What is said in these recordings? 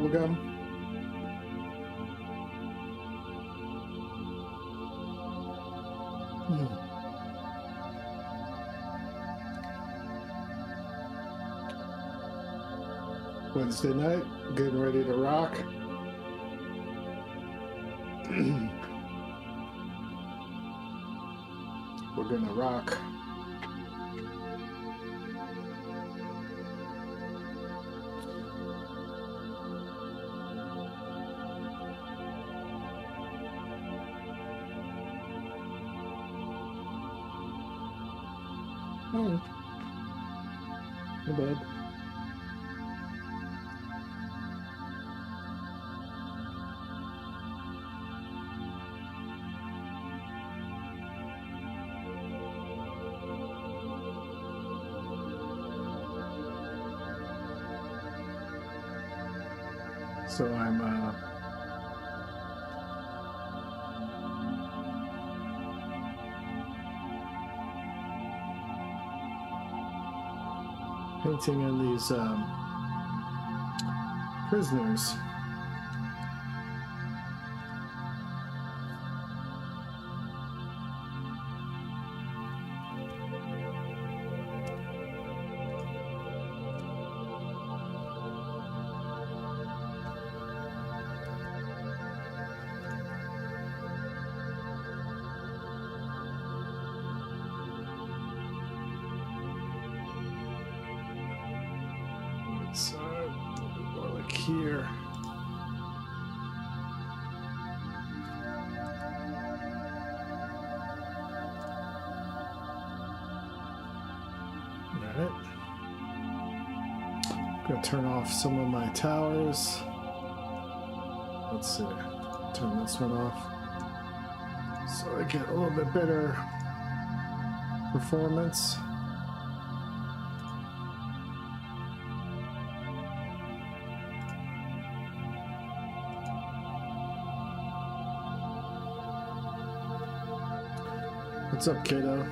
bubblegum. Wednesday night, getting ready to rock. We're gonna rock. Oh, not bad. So I'm painting in these prisoners. So a little bit more like here. Alright. I'm gonna turn off some of my towers. Let's see. Turn this one off. So I get a little bit better performance. What's up, kiddo?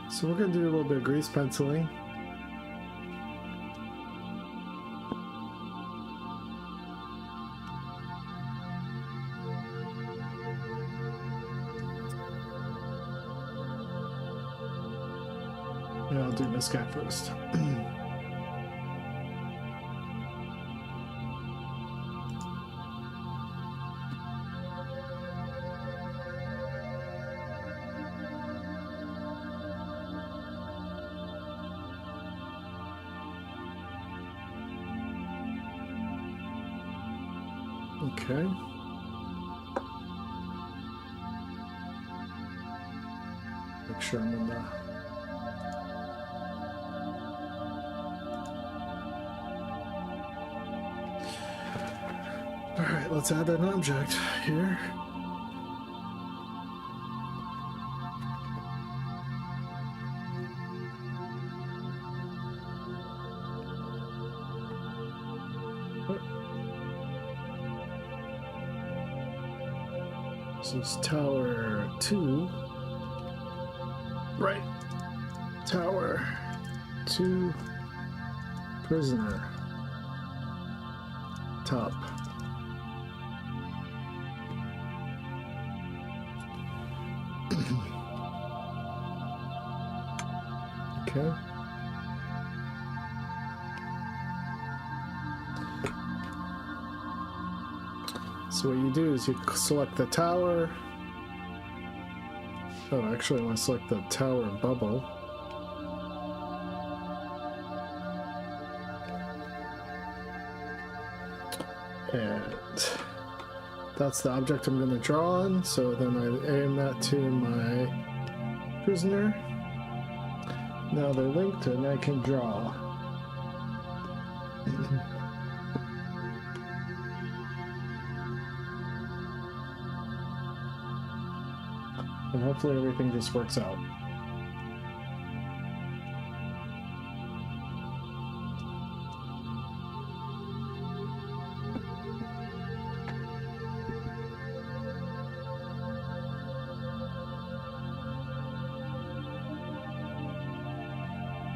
So we're gonna do a little bit of grease penciling. Yeah, I'll do this guy first. Okay. Make sure I'm in the... Alright, let's add an object here. This is tower 2. Right. Tower 2. Prisoner. Top. Okay. So what you do is you select the tower. Oh, actually I want to select the tower bubble. And that's the object I'm going to draw on. So then I aim that to my prisoner. Now they're linked and I can draw. And hopefully everything just works out.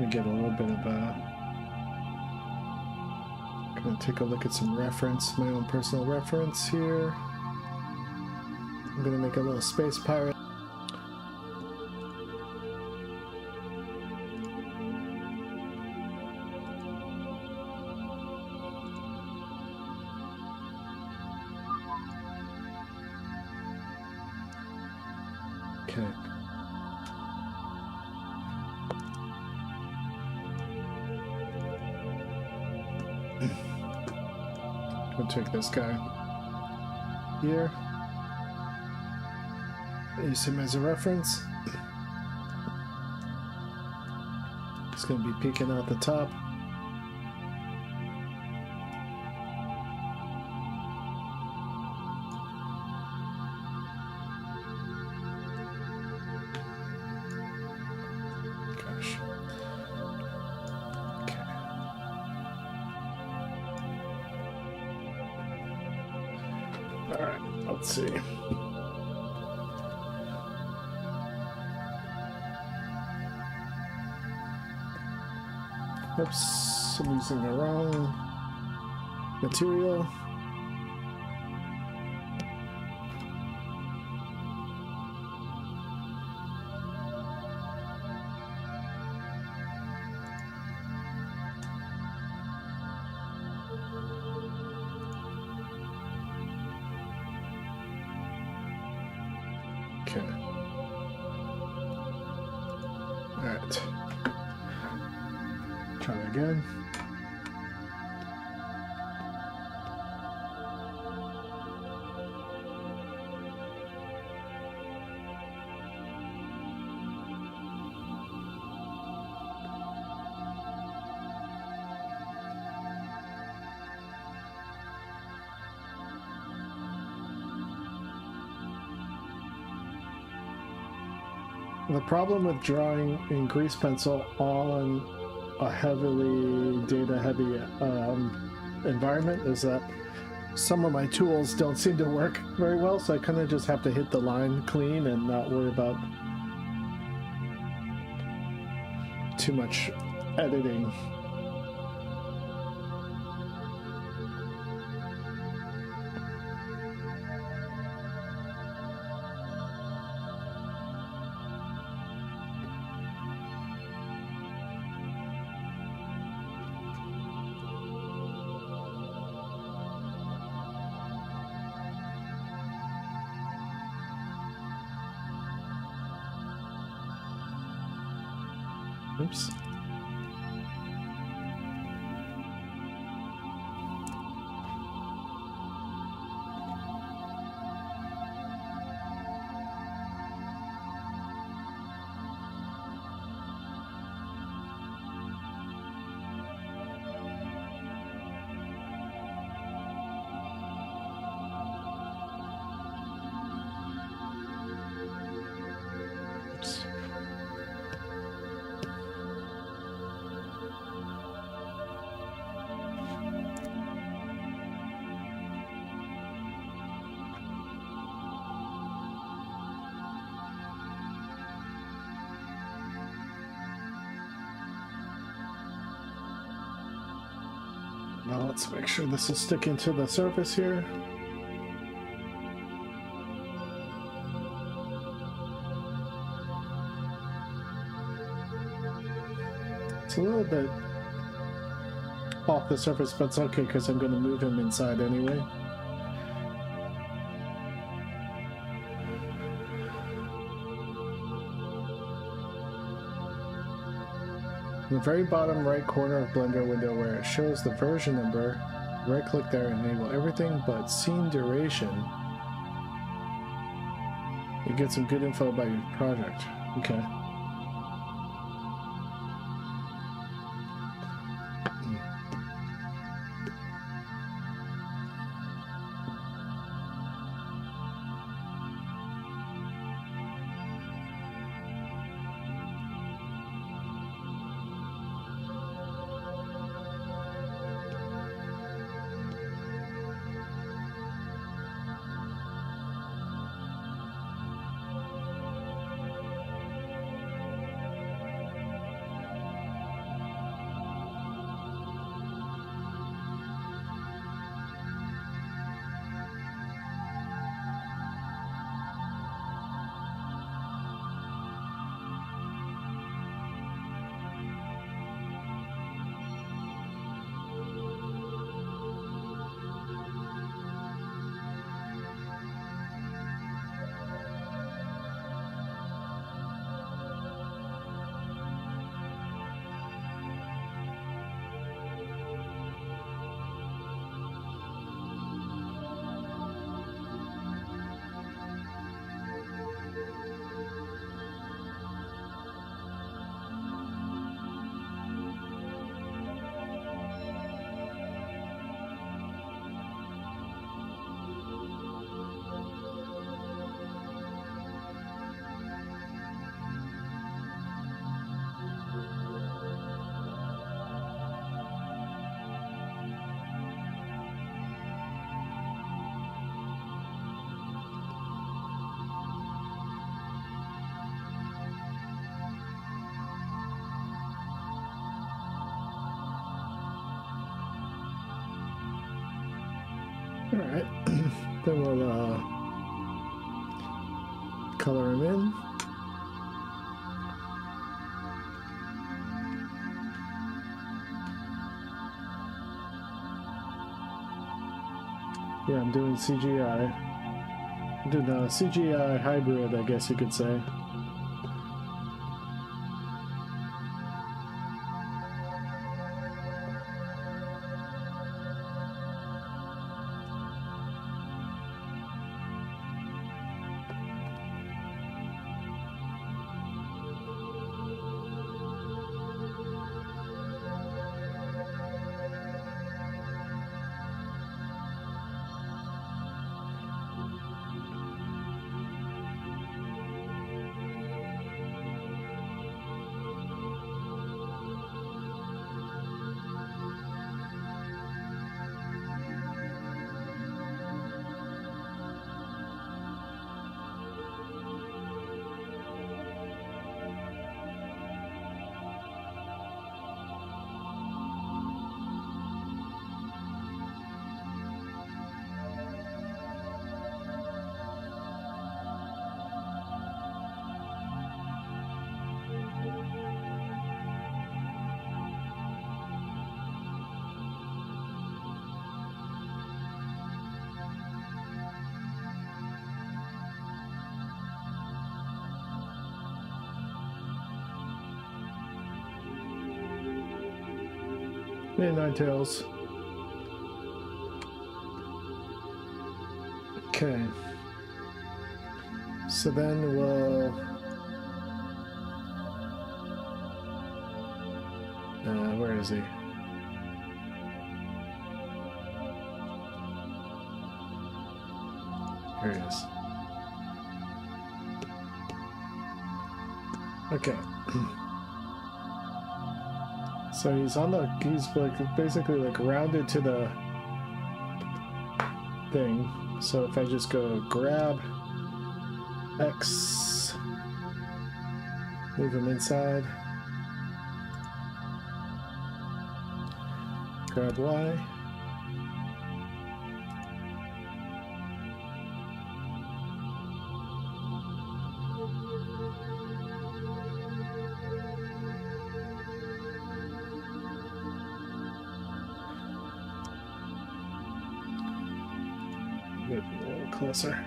me get a little bit of gonna take a look at some reference, my own personal reference here. I'm gonna make a little space pirate. Okay. We'll take this guy here. Use him as a reference. He's going to be peeking out the top. Gosh. Okay. All right, let's see. Oops, I'm using the wrong material. Okay. All right. Try it again. The problem with drawing in grease pencil all in a heavily data heavy environment is that some of my tools don't seem to work very well, so I kind of just have to hit the line clean and not worry about too much editing. Oops. Oops. Now let's make sure this is sticking to the surface here. It's a little bit off the surface, but it's okay because I'm going to move him inside anyway. In the very bottom right corner of Blender window where it shows the version number, right click there and enable everything but scene duration. You get some good info about your project. Okay. Alright, then we'll color him in. Yeah, I'm doing CGI. I'm doing a CGI hybrid, I guess you could say. Hey, Ninetales. Okay. So then we'll... where is he? Here he is. Okay. So he's on the, he's like basically like rounded to the thing. So if I just go grab X, move him inside, grab Y, get a little closer.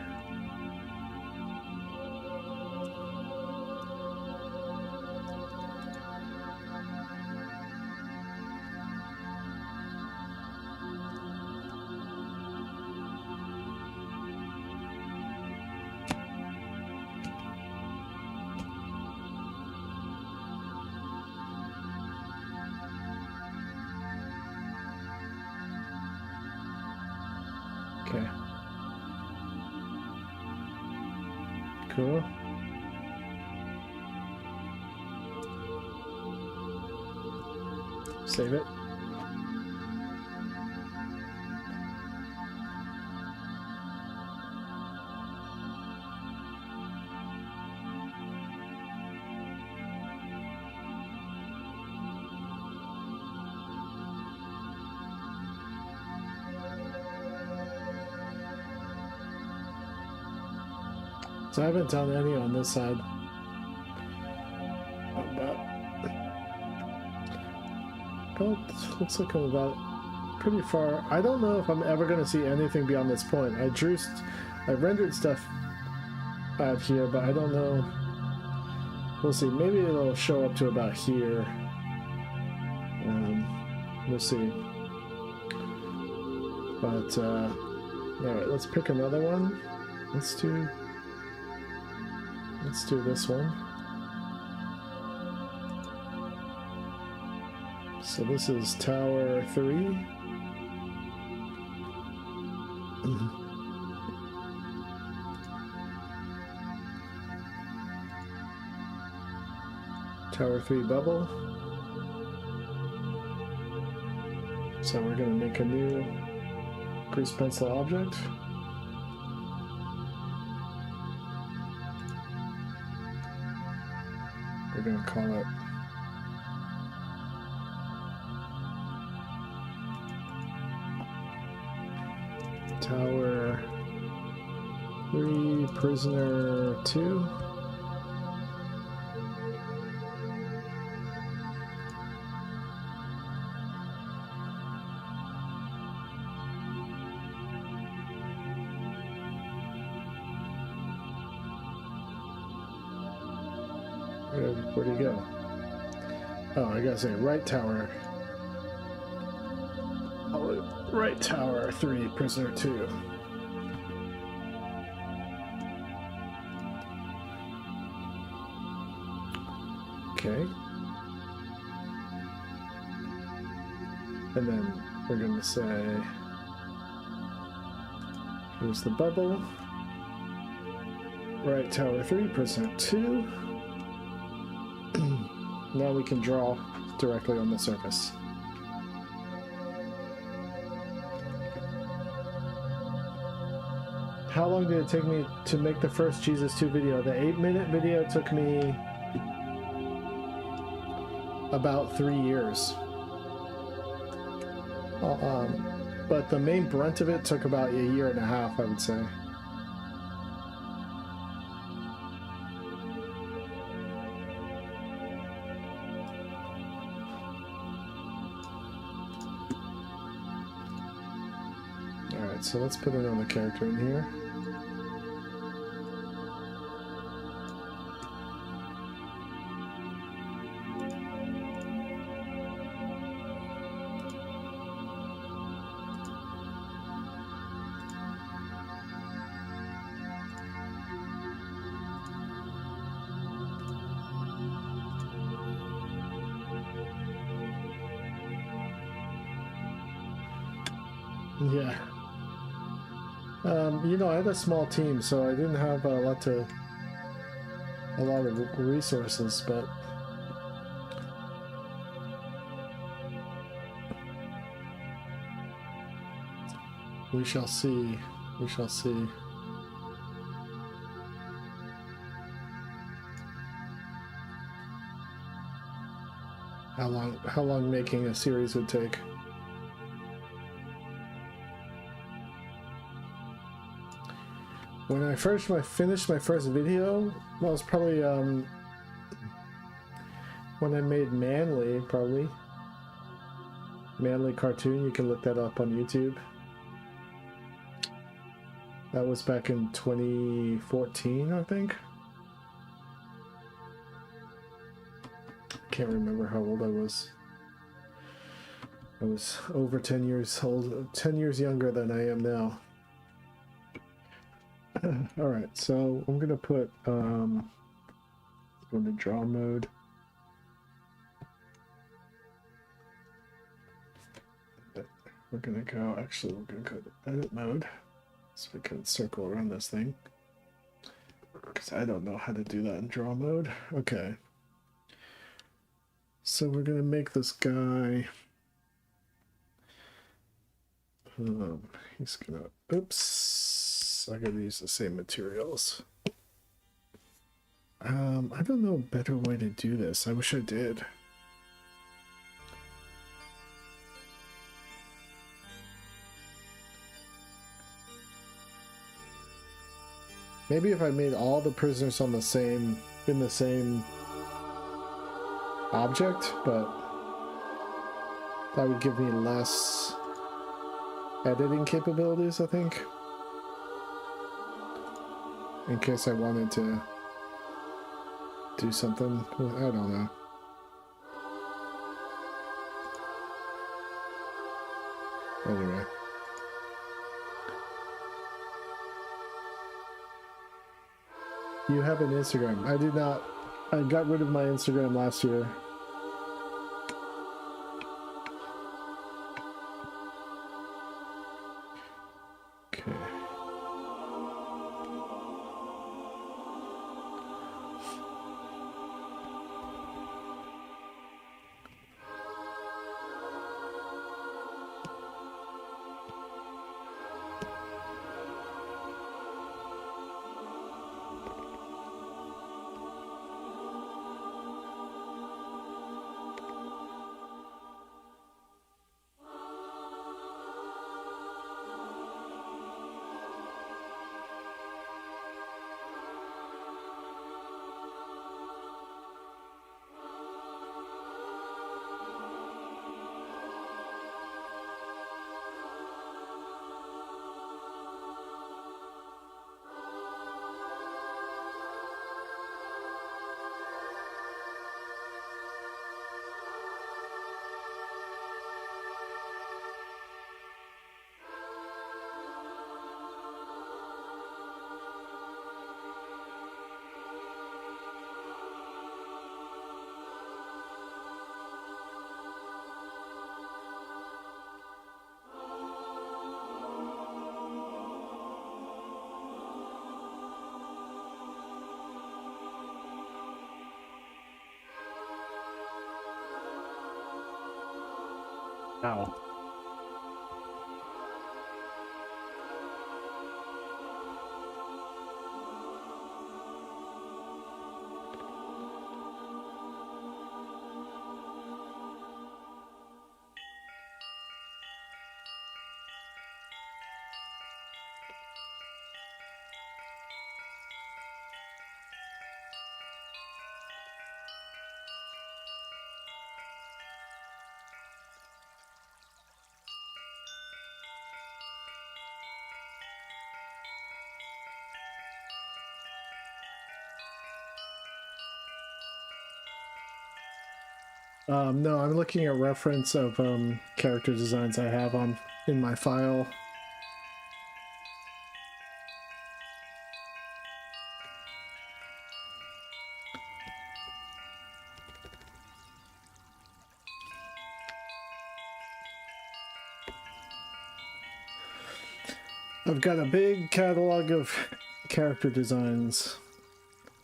Okay. Cool. Save it. So I haven't done any on this side. But looks like I'm about pretty far. I don't know if I'm ever going to see anything beyond this point. I rendered stuff out here, but I don't know. We'll see. Maybe it'll show up to about here. We'll see. But alright, let's pick another one. Let's do this one. So this is Tower 3. Tower 3 bubble. So we're going to make a new grease pencil object. We're going to call it Tower 3, prisoner 2. Where'd he go? Oh, I gotta say, right tower. Oh, right tower 3, prisoner 2. Okay. And then we're gonna say, here's the bubble. Right tower 3, prisoner 2. Now we can draw directly on the surface. How long did it take me to make the first Jesus 2 video? The 8-minute video took me about 3 years. But the main brunt of it took about a year and a half, I would say. Alright, so let's put another character in here. Yeah. You know, I had a small team, so I didn't have a lot of resources, but we shall see. We shall see. How long making a series would take. When I finished my first video, that was probably when I made Manly, probably. Manly cartoon, you can look that up on YouTube. That was back in 2014, I think. Can't remember how old I was. I was over 10 years old, 10 years younger than I am now. Alright, so I'm gonna put go to draw mode. We're gonna go to edit mode so we can circle around this thing, because I don't know how to do that in draw mode. Okay, so we're gonna make this guy he's gonna, oops, I gotta use the same materials. I don't know a better way to do this. I wish I did. Maybe if I made all the prisoners on the same, in the same object, but that would give me less editing capabilities, I think. In case I wanted to do something, I don't know. Anyway. You have an Instagram. I did not. I got rid of my Instagram last year. Okay. Ow. No, I'm looking at reference of character designs I have on in my file. I've got a big catalog of character designs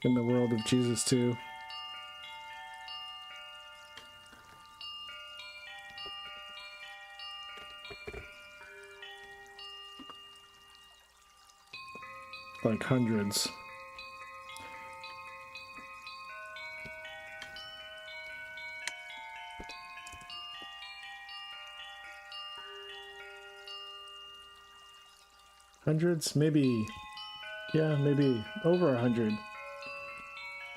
in the world of Jesus 2. Like hundreds. Hundreds? Maybe, yeah, maybe over 100.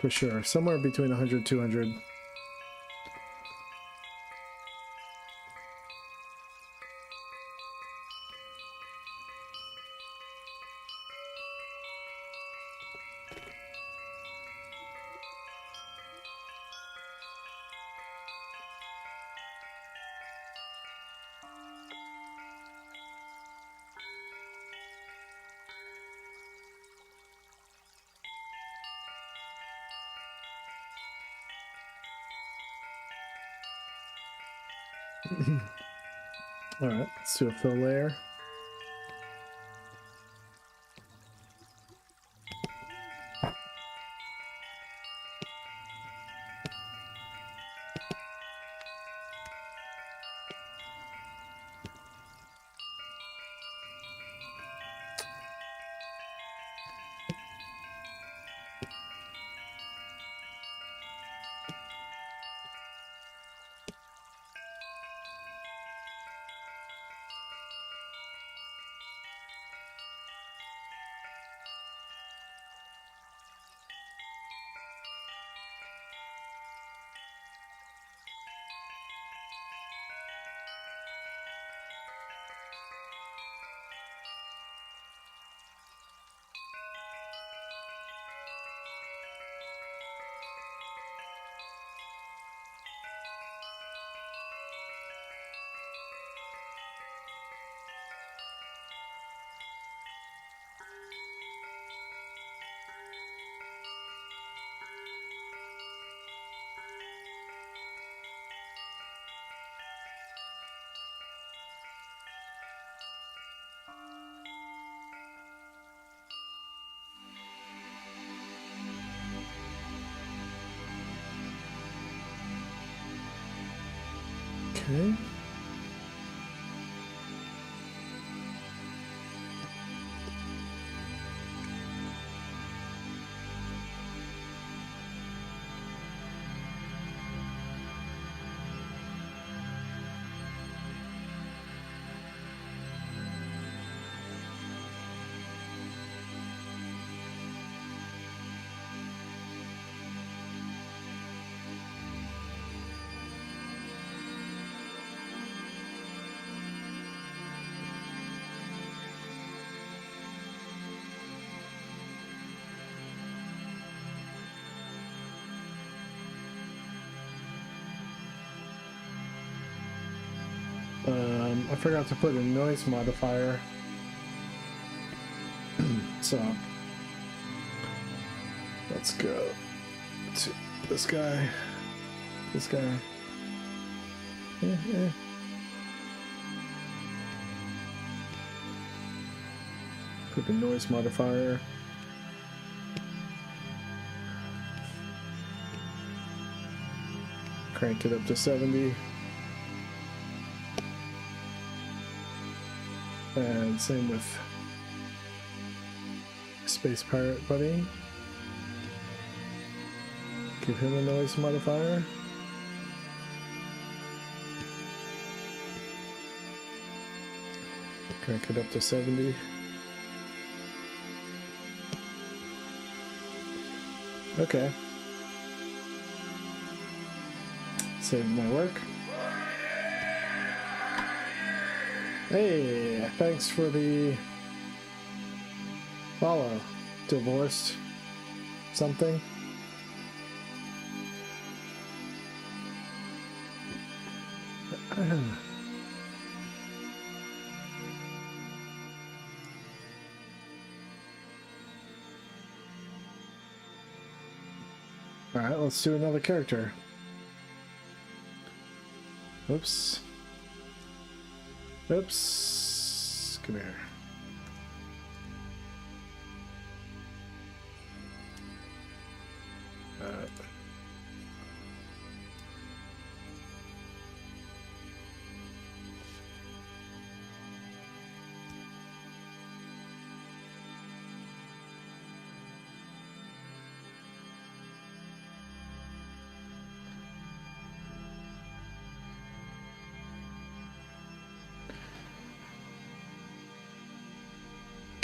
For sure. Somewhere between 100 and 200. Alright, let's do a fill layer. Okay. I forgot to put a noise modifier. So let's go to this guy. This guy. Put the noise modifier. Crank it up to 70. And same with Space Pirate Buddy. Give him a noise modifier. Crank it up to 70. Okay. Save my work. Hey, thanks for the follow. Divorced something. Alright, let's do another character. Oops. Oops. Come here.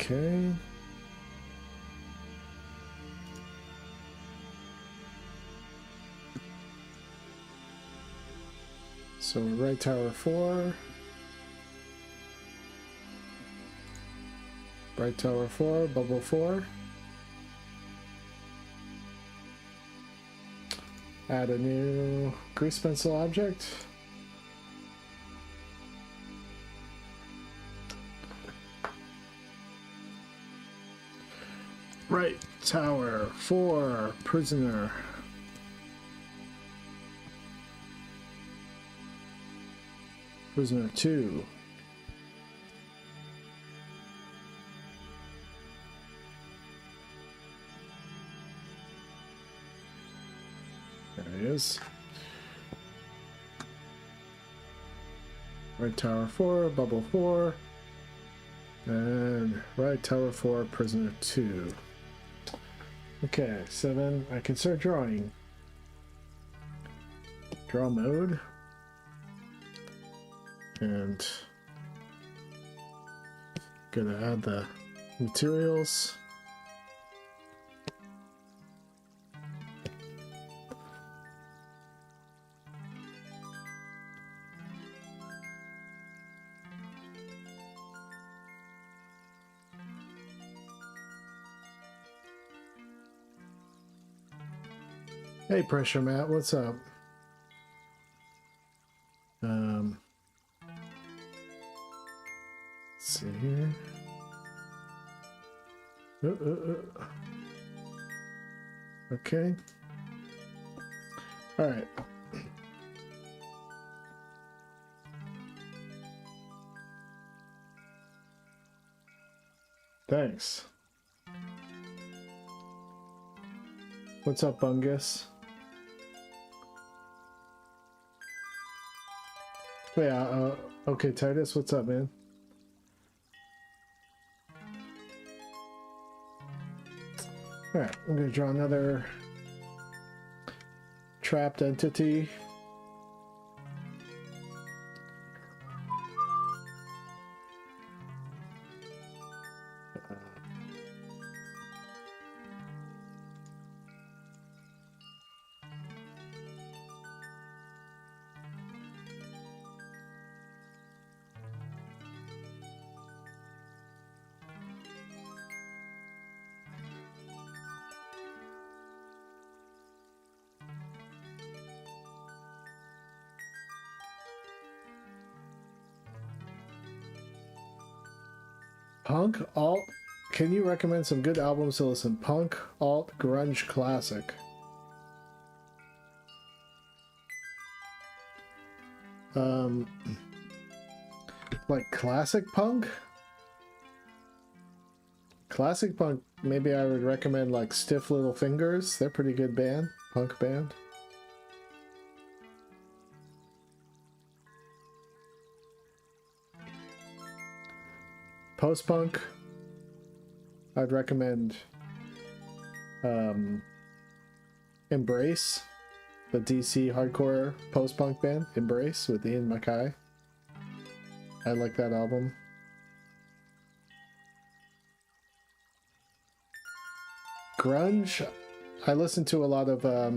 Okay. So right tower 4. Right tower 4, bubble 4. Add a new grease pencil object. Right tower 4, prisoner. Prisoner 2. There he is. Right tower 4, bubble 4. And right tower 4, prisoner 2. Okay, so then I can start drawing. Draw mode. And gonna add the materials. Hey, Pressure Matt, what's up? Let's see here. Okay. All right. Thanks. What's up, Bungus? Yeah, okay, Titus, what's up, man? Alright, I'm gonna draw another trapped entity. Punk, alt, can you recommend some good albums to listen? Punk, alt, grunge, classic. Like classic punk? Classic punk, maybe I would recommend like Stiff Little Fingers. They're a pretty good band, punk band. post-punk, I'd recommend Embrace, the DC hardcore post-punk band, Embrace, with Ian Mackay. I like that album. Grunge, I listen to a lot of what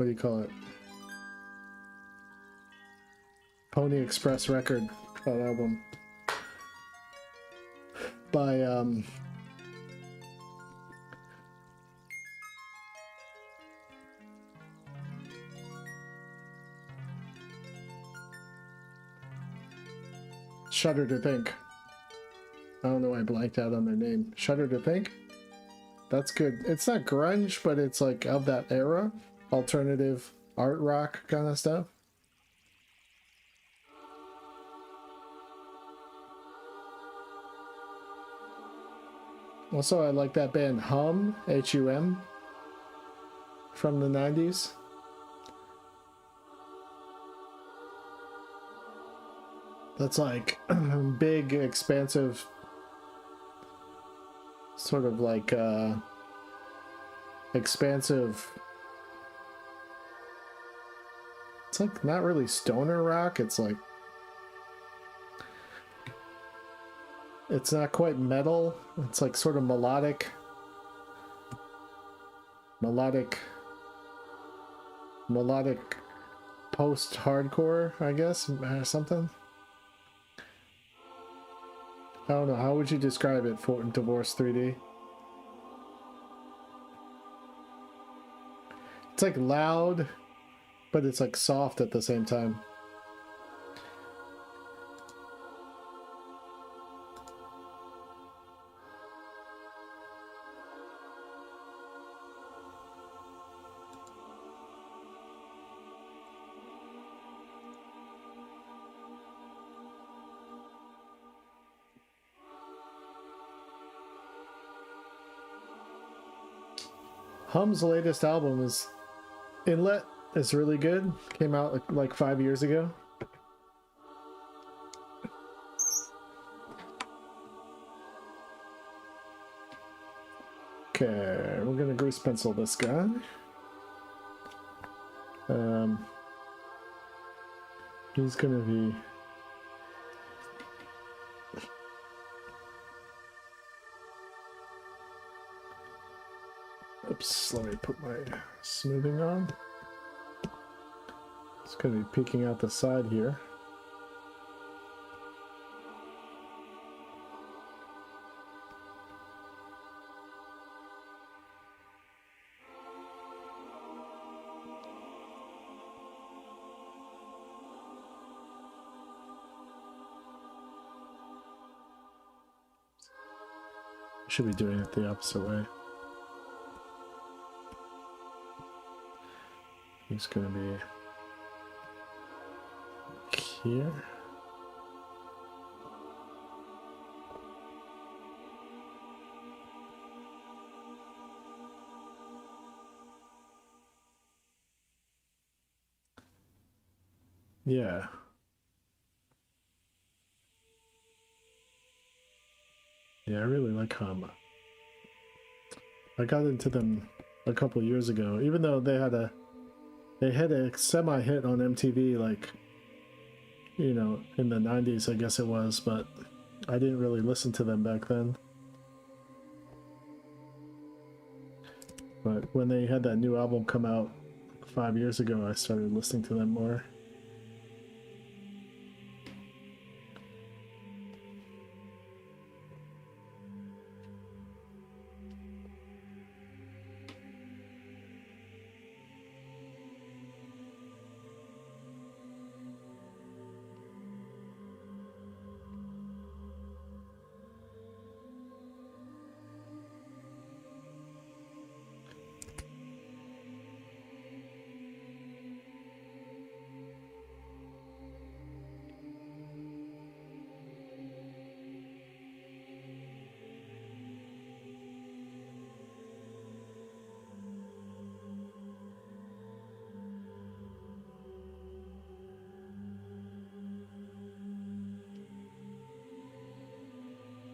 do you call it? Pony Express record, that album by Shudder to Think. I don't know why I blanked out on their name. Shudder to Think? That's good. It's not grunge, but it's like of that era. Alternative art rock kind of stuff. Also, I like that band Hum, H-U-M, from the 90s. That's like big, expansive, sort of like expansive. It's like not really stoner rock. It's like, it's not quite metal. It's like sort of melodic post-hardcore, I guess, or something. I don't know. How would you describe it for Divorce 3D? It's like loud, but it's like soft at the same time. Hum's latest album is Inlet. It's really good. Came out like 5 years ago. Okay, we're gonna grease pencil this guy. He's gonna be oops, let me put my smoothing on. It's going to be peeking out the side here. Should be doing it the opposite way. He's going to be here. Yeah. Yeah, I really like Hum. I got into them a couple years ago, even though they had a semi-hit on MTV, like, you know, in the 90s, I guess it was, but I didn't really listen to them back then. But when they had that new album come out 5 years ago, I started listening to them more.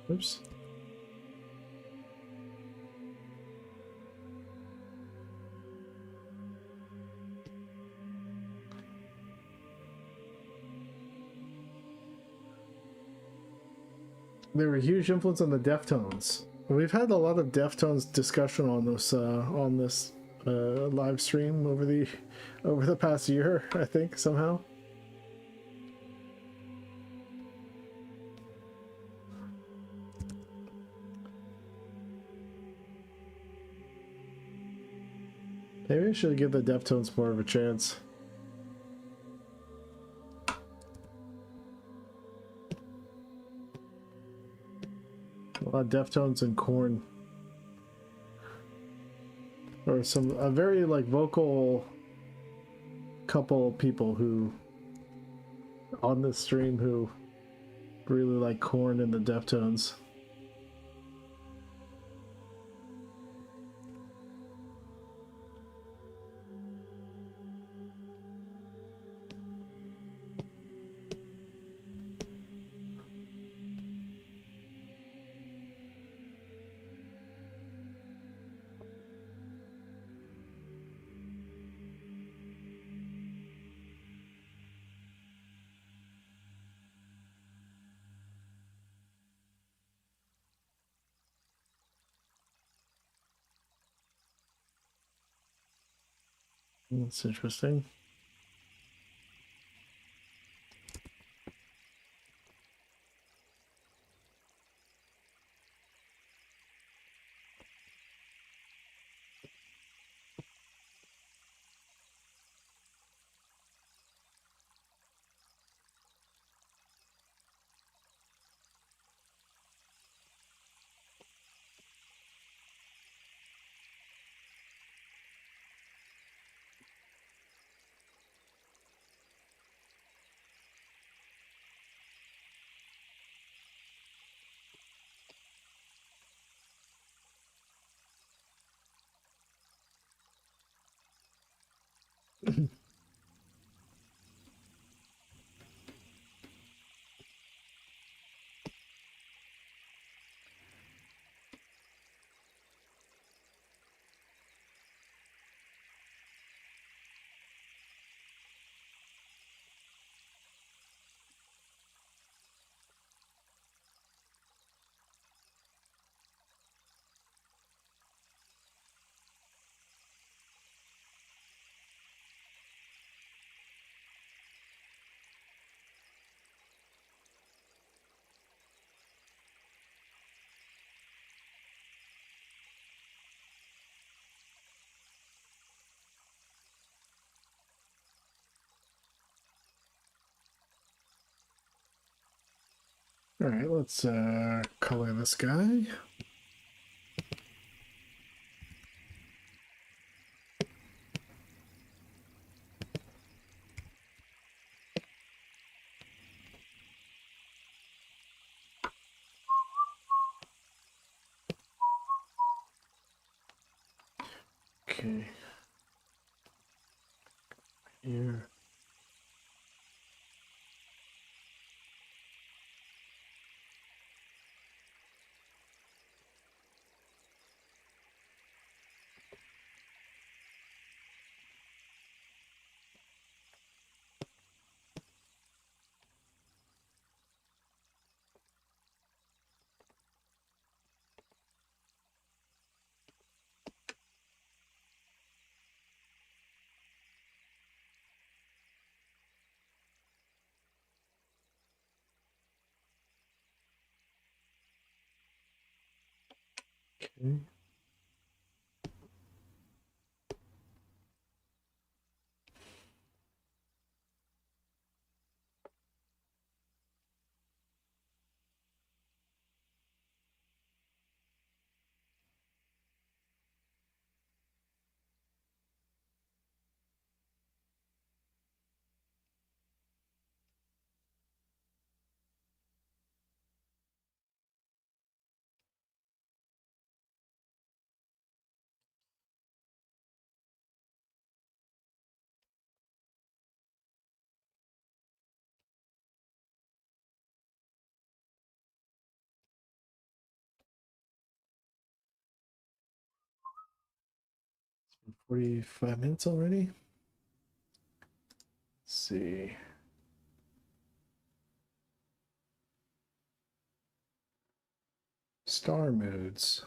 Oops. They were a huge influence on the Deftones. We've had a lot of Deftones discussion on this live stream over the past year, I think, somehow. Maybe I should give the Deftones more of a chance. A lot of Deftones and Korn. Or a very like vocal couple people who on this stream who really like Korn and the Deftones. That's interesting. All right, let's color this guy. Okay. Here. Okay. 45 minutes already. Let's see. Star modes.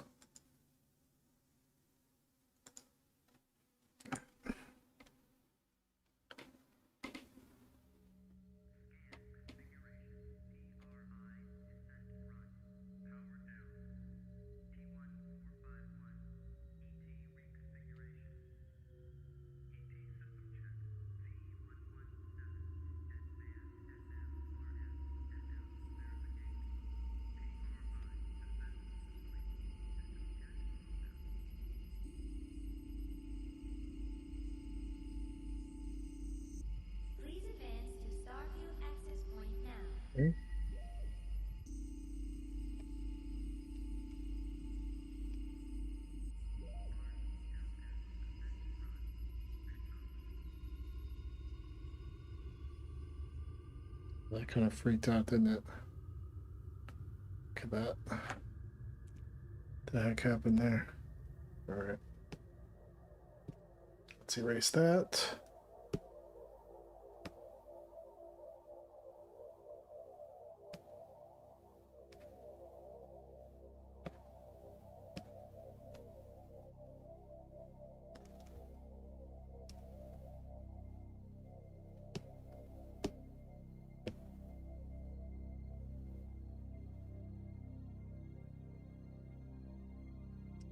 Please advance to Starfield access point now. Okay. That kind of freaked out, didn't it? Look at that. What the heck happened there? All right. Let's erase that.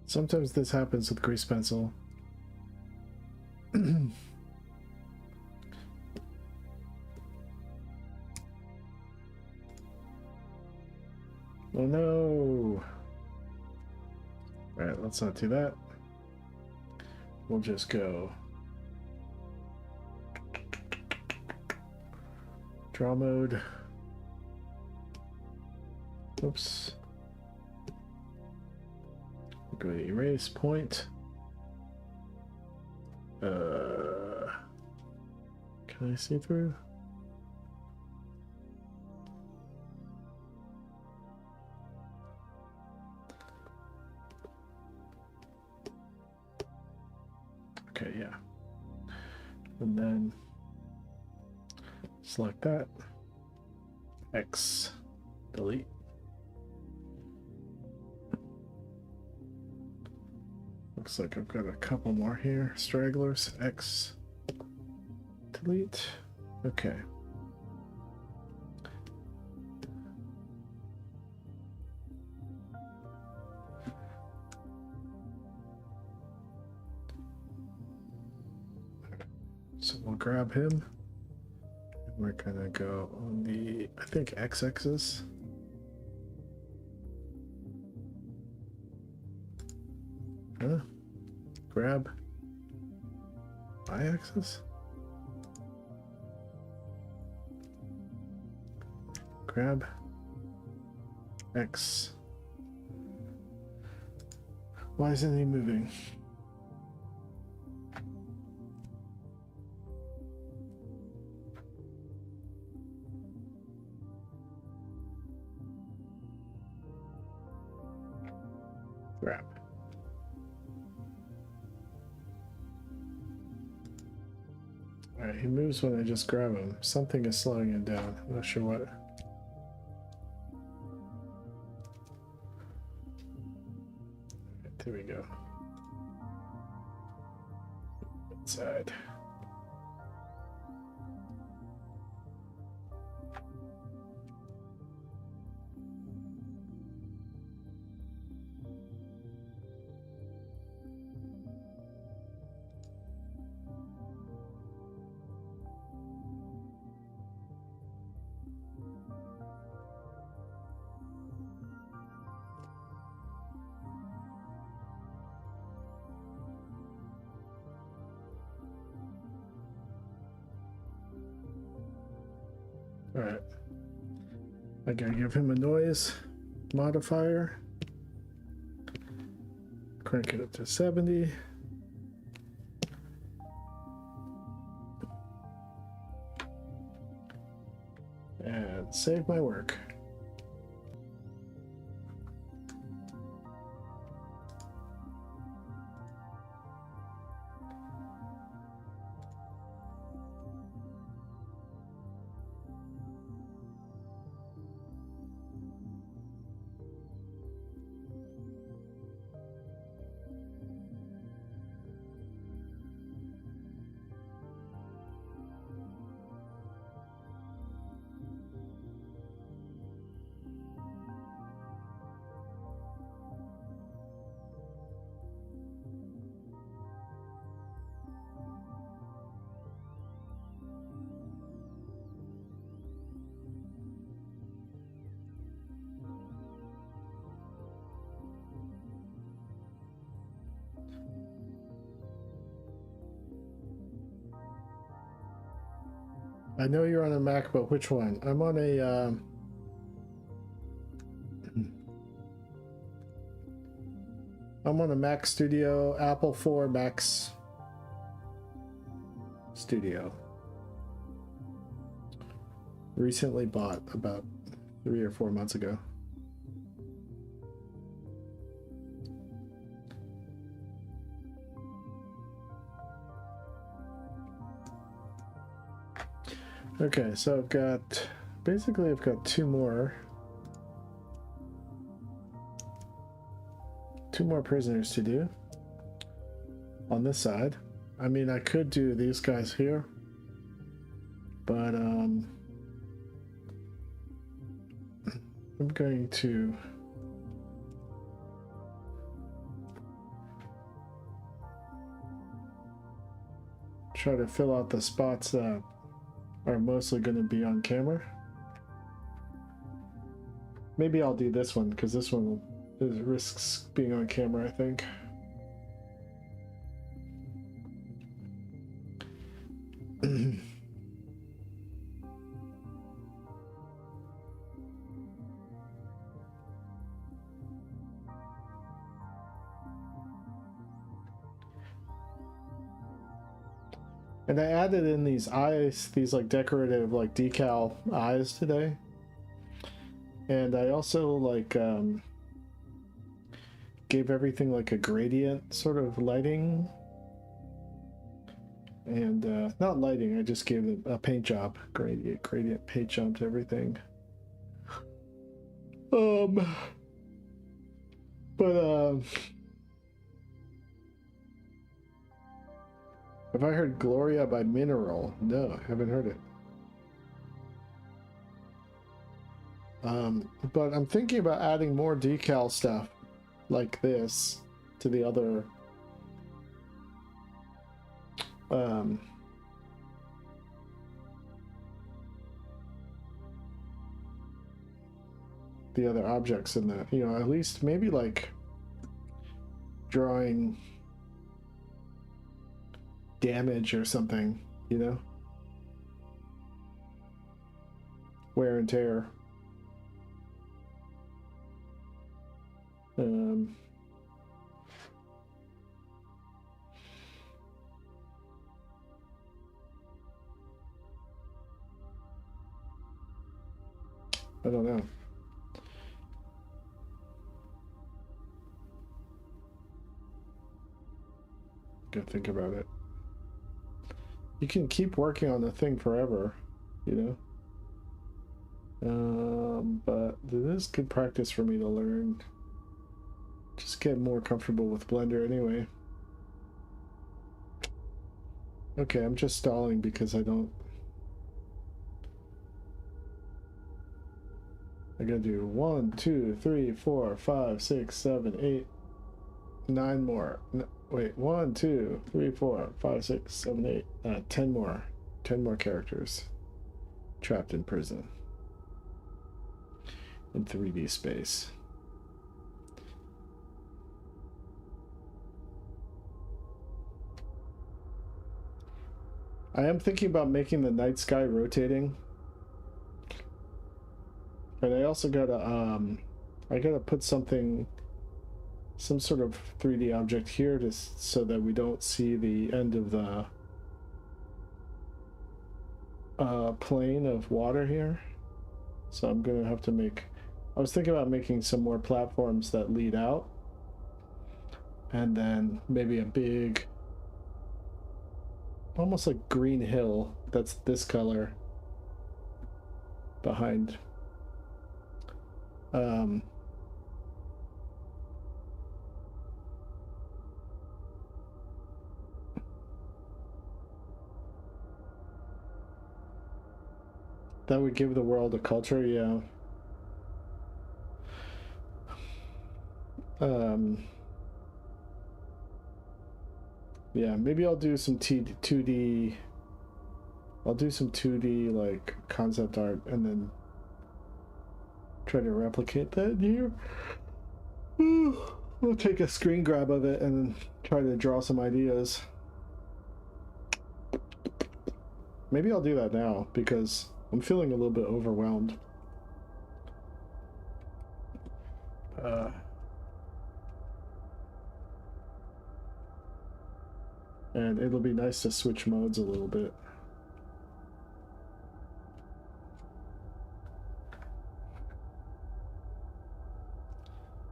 Sometimes this happens with grease pencil. Oh no! Alright, let's not do that. We'll just go draw mode. Oops. Go to erase point. Can I see through? Okay, yeah. And then select that. X, delete. Looks like I've got a couple more here. Stragglers, X, delete. Okay. So we'll grab him. We're gonna go on the, I think, X-axis. Huh? Grab Y-axis? Grab X. Why isn't he moving? Grab. Alright, he moves when I just grab him. Something is slowing him down. I'm not sure what. There we go. Inside. Alright. I gotta give him a noise modifier. Crank it up to 70. And save my work. I know you're on a Mac, but which one? I'm on a I'm on a Mac Studio, Apple 4 Max Studio. Recently bought about 3 or 4 months ago. Okay, so I've got two more prisoners to do on this side. I mean, I could do these guys here, but I'm going to try to fill out the spots that are mostly going to be on camera. Maybe I'll do this one because this one risks being on camera, I think. And I added in these eyes, these like decorative like decal eyes today. And I also like gave everything like a gradient sort of lighting. And not lighting, I just gave it a paint job, gradient paint job to everything. Have I heard Gloria by Mineral? No, I haven't heard it. But I'm thinking about adding more decal stuff like this to the other objects in the, you know, at least maybe like drawing damage or something, you know, wear and tear. I don't know. Gotta think about it. You can keep working on the thing forever, you know? But this is good practice for me to learn. Just get more comfortable with Blender anyway. Okay, I'm just stalling because I gotta do 1, 2, 3, 4, 5, 6, 7, 8, 9 more. No, wait, 1, 2, 3, 4, 5, 6, 7, 8, 10 more. 10 more characters trapped in prison in 3D space. I am thinking about making the night sky rotating. But I also gotta I gotta put some sort of 3D object here so that we don't see the end of the plane of water here. So I'm gonna have to I was thinking about making some more platforms that lead out, and then maybe a big, almost like green hill that's this color behind. That would give the world a culture, yeah. Yeah, maybe I'll do some 2D. I'll do some 2D like concept art and then try to replicate that here. We'll take a screen grab of it and try to draw some ideas. Maybe I'll do that now because I'm feeling a little bit overwhelmed. And it'll be nice to switch modes a little bit.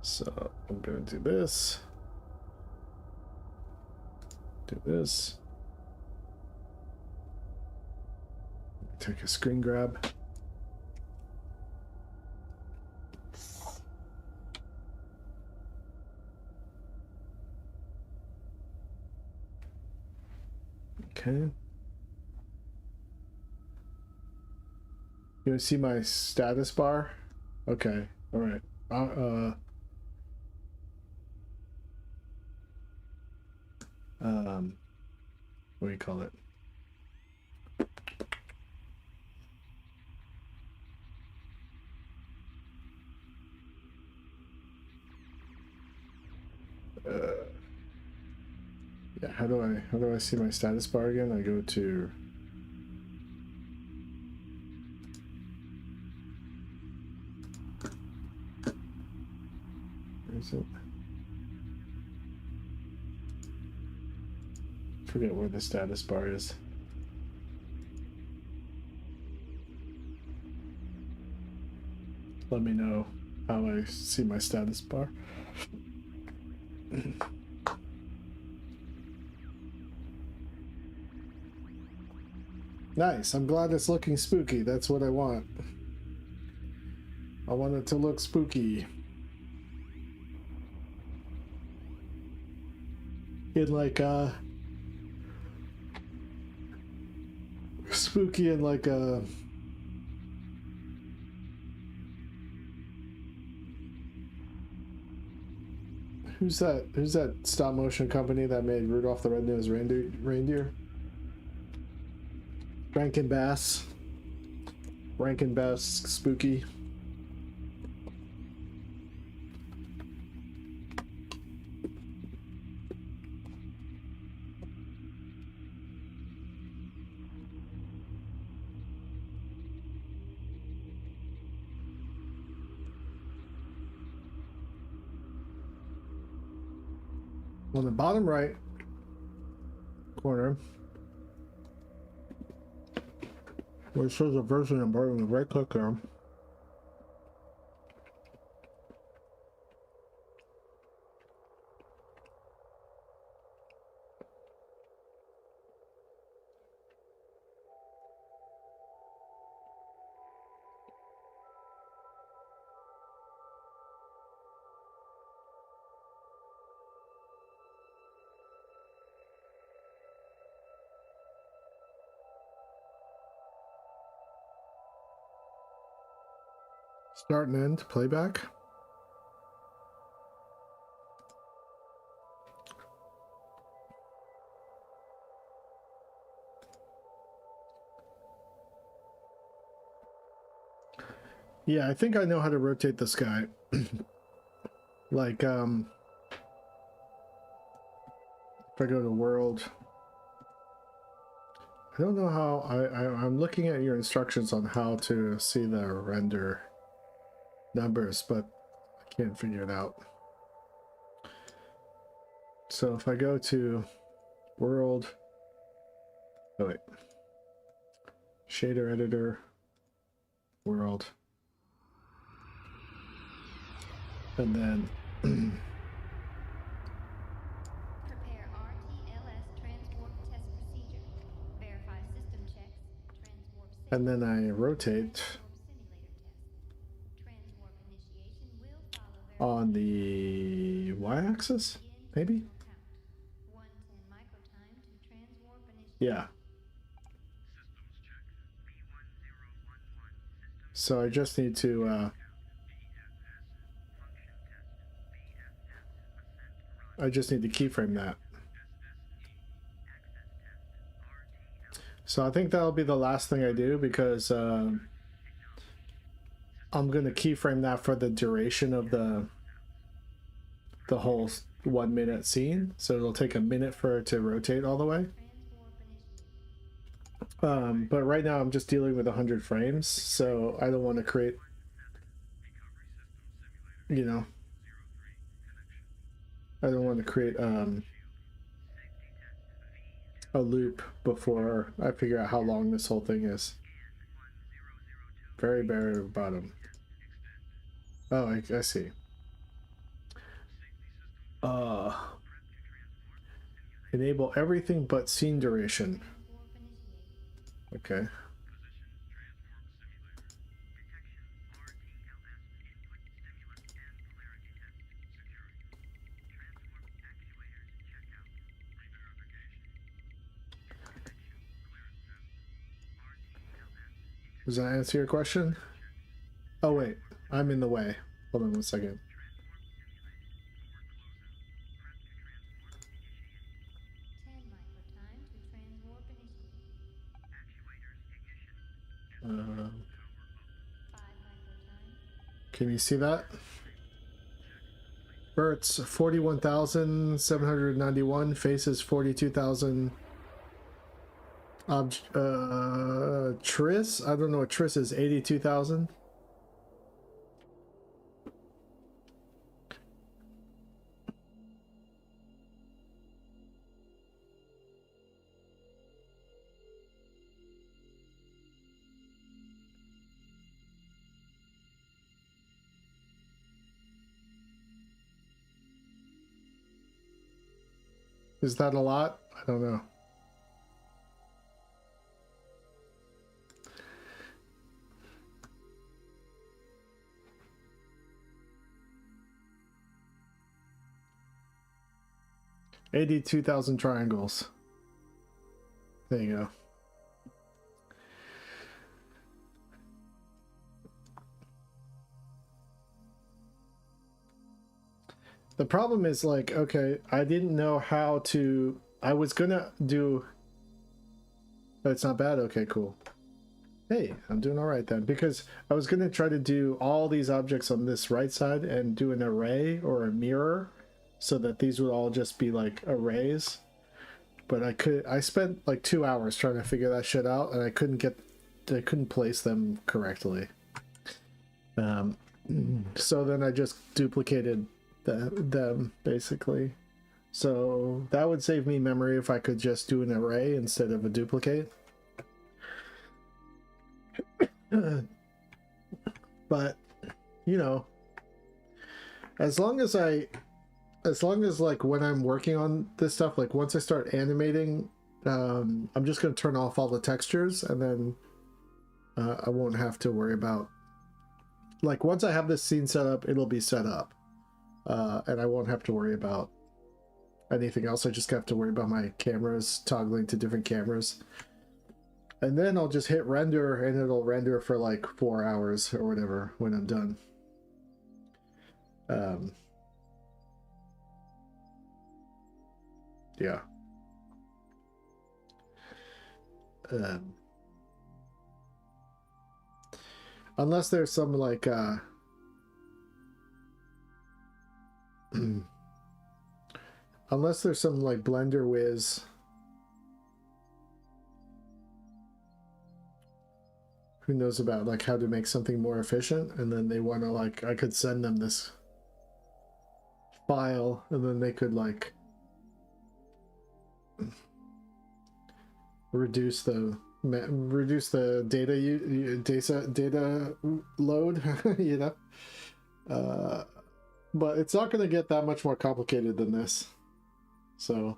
So I'm going to do this. Do this. Take a screen grab. Okay. You want to see my status bar? Okay. All right. What do you call it? Yeah, how do I see my status bar again? I go to where is it? Forget where the status bar is. Let me know how I see my status bar. Nice. I'm glad it's looking spooky. That's what I want. I want it to look spooky. In like spooky and like a who's that stop motion company that made Rudolph the Red-Nosed Reindeer? Rankin Bass spooky. On the bottom right corner, where it shows a version number, I'm going to right click there. Start and end playback. Yeah, I think I know how to rotate this guy. Like, if I go to world, I don't know how, I'm looking at your instructions on how to see the render numbers, but I can't figure it out. So if I go to world, oh wait, shader editor, world, and then Prepare RTLS transwarp test procedure. Verify system checks. Transwarp and then I rotate transwarp initiation will follow on the y-axis, maybe? 110 microtime to transwarp initiation. Yeah. So I just need to keyframe that. So I think that'll be the last thing I do, because I'm going to keyframe that for the duration of the whole 1 minute scene. So it'll take a minute for it to rotate all the way. But right now I'm just dealing with 100 frames, so I don't want to create, you know, I don't want to create a loop before I figure out how long this whole thing is. Very bare bottom. Oh, I see. Uh, enable everything but scene duration. Transwarp Okay. initiated. Does that answer your question? Oh wait, I'm in the way. Hold on 1 second. 10 microtime to transwarp initiated. Uh, 5 microtime. can you see that? Bert's 41,791, faces 42,000. Triss, I don't know what Triss is, 82,000. Is that a lot? I don't know. $82,000 triangles. There you go. The problem is like, okay, I didn't know how to. I was gonna do. Oh, it's not bad. Okay, cool. Hey, I'm doing all right then, because I was gonna try to do all these objects on this right side and do an array or a mirror, so that these would all just be like arrays. But I spent like 2 hours trying to figure that shit out, and I couldn't place them correctly. So then I just duplicated them basically. So that would save me memory if I could just do an array instead of a duplicate. But you know, as long as like when I'm working on this stuff, like once I start animating, I'm just gonna turn off all the textures, and then I won't have to worry about, like, once I have this scene set up, it'll be set up, and I won't have to worry about anything else. I just have to worry about my cameras toggling to different cameras, and then I'll just hit render, and it'll render for like 4 hours or whatever when I'm done. Yeah. Unless there's some like unless there's some like Blender whiz who knows about like how to make something more efficient, and then they want to, like, I could send them this file, and then they could like reduce the data load, you know. But it's not going to get that much more complicated than this, so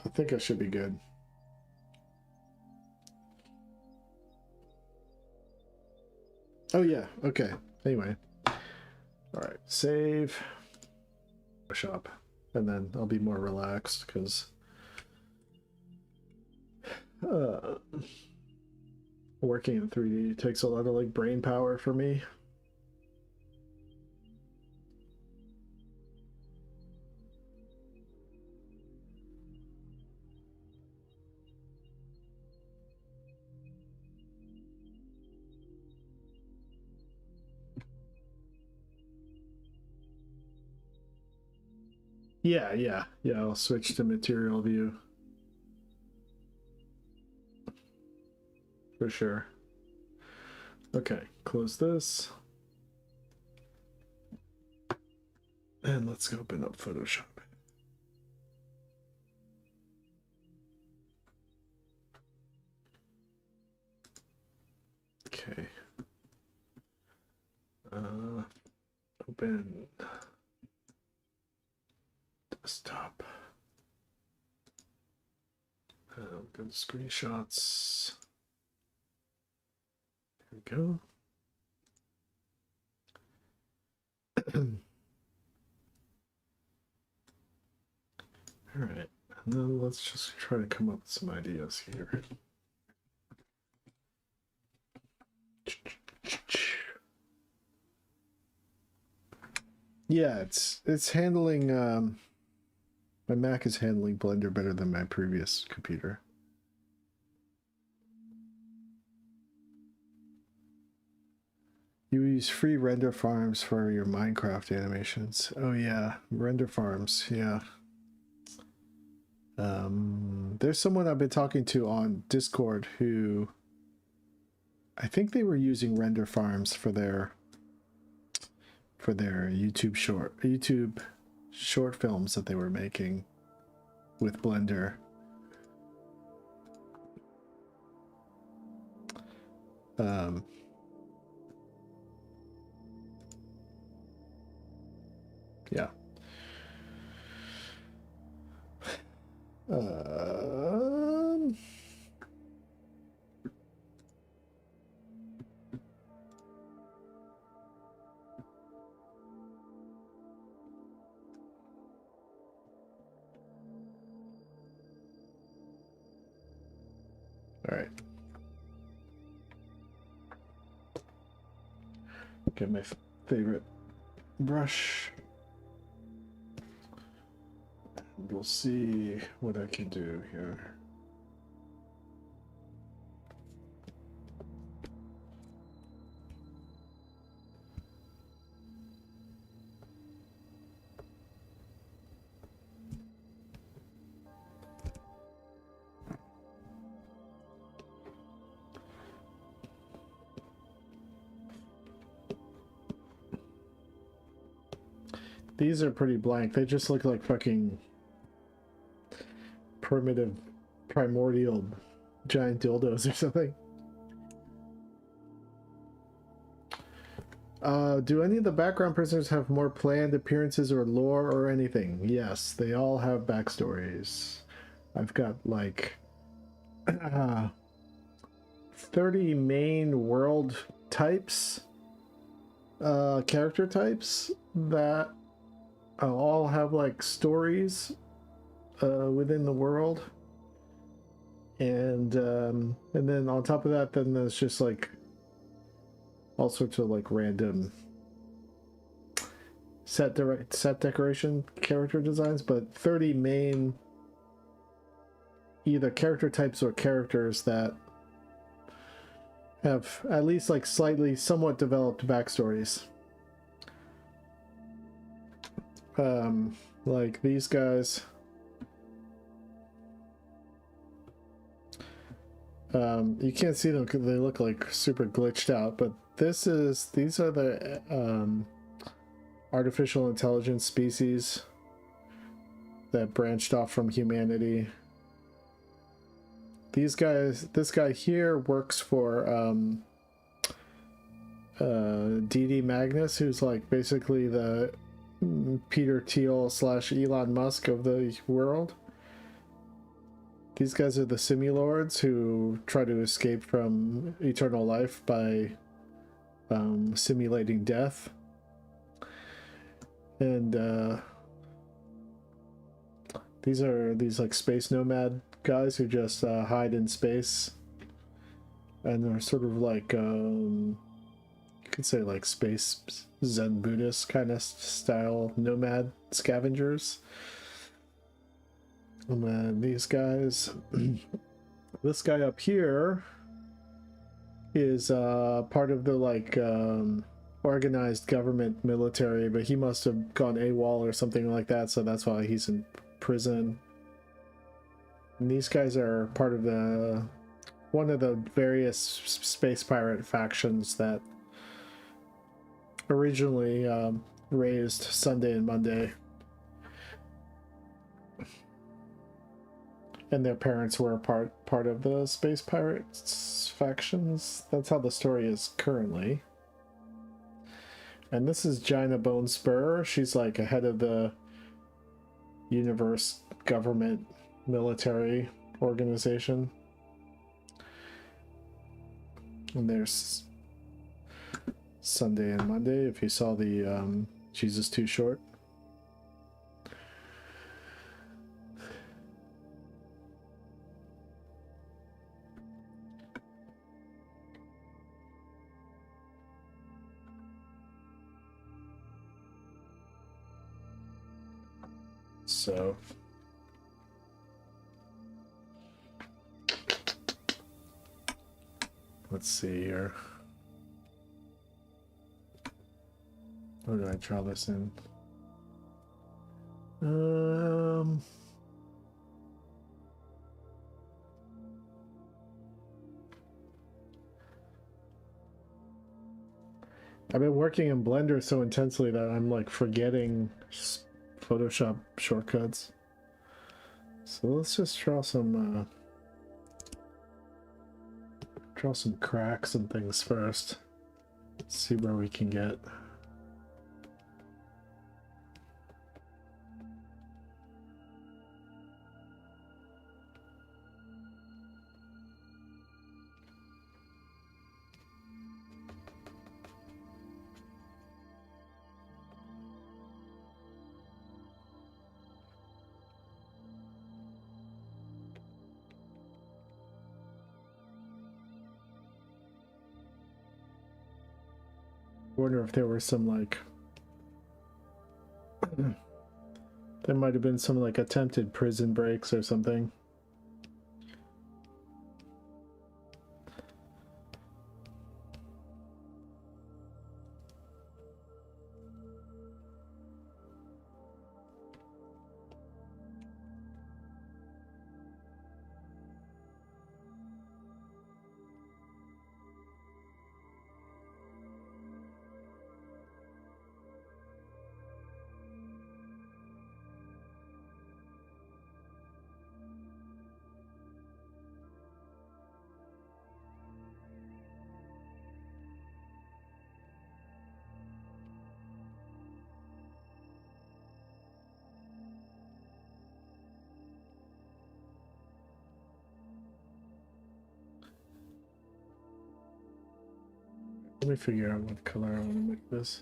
I think I should be good. Oh yeah, okay. Anyway, all right, save, shop, and then I'll be more relaxed because working in 3D takes a lot of like brain power for me. Yeah. I'll switch to material view for sure. Okay, close this. And let's open up Photoshop. Okay. Open desktop. Go to screenshots. There we go. All right, and then let's just try to come up with some ideas here. Yeah, it's handling my Mac is handling Blender better than my previous computer. You use free render farms for your Minecraft animations. Oh yeah, render farms, yeah. There's someone I've been talking to on Discord who I think they were using render farms for their YouTube short films that they were making with Blender. Yeah. All right. Get my favorite brush. We'll see what I can do here. These are pretty blank. They just look like fucking primitive, primordial giant dildos or something. Do any of the background prisoners have more planned appearances or lore or anything? Yes, they all have backstories. I've got like 30 main world types, character types that all have like stories within the world, and then on top of that, then there's just like all sorts of like random set decoration character designs, but 30 main either character types or characters that have at least like slightly somewhat developed backstories. Like these guys. You can't see them because they look like super glitched out, but these are the artificial intelligence species that branched off from humanity. This guy here works for D.D. Magnus, who's like basically the Peter Thiel / Elon Musk of the world. These guys are the Simulords who try to escape from eternal life by simulating death. And these are these like space nomad guys who just hide in space, and they're sort of like you could say like space Zen Buddhist kind of style nomad scavengers. And then these guys, this guy up here is part of the like organized government military, but he must have gone AWOL or something like that, so that's why he's in prison. And these guys are part of the one of the various space pirate factions that originally raised Sunday and Monday. And their parents were part of the space pirates factions. That's how the story is currently. And this is Jaina Bone Spur. She's like a head of the universe government military organization. And there's Sunday and Monday, if you saw the Jesus Too Short. So let's see here. Where do I draw this in? I've been working in Blender so intensely that I'm like forgetting Photoshop shortcuts. So let's just draw some cracks and things first. See where we can get. I wonder if there were some like there might have been some like attempted prison breaks or something. Let me figure out what color I want to make this.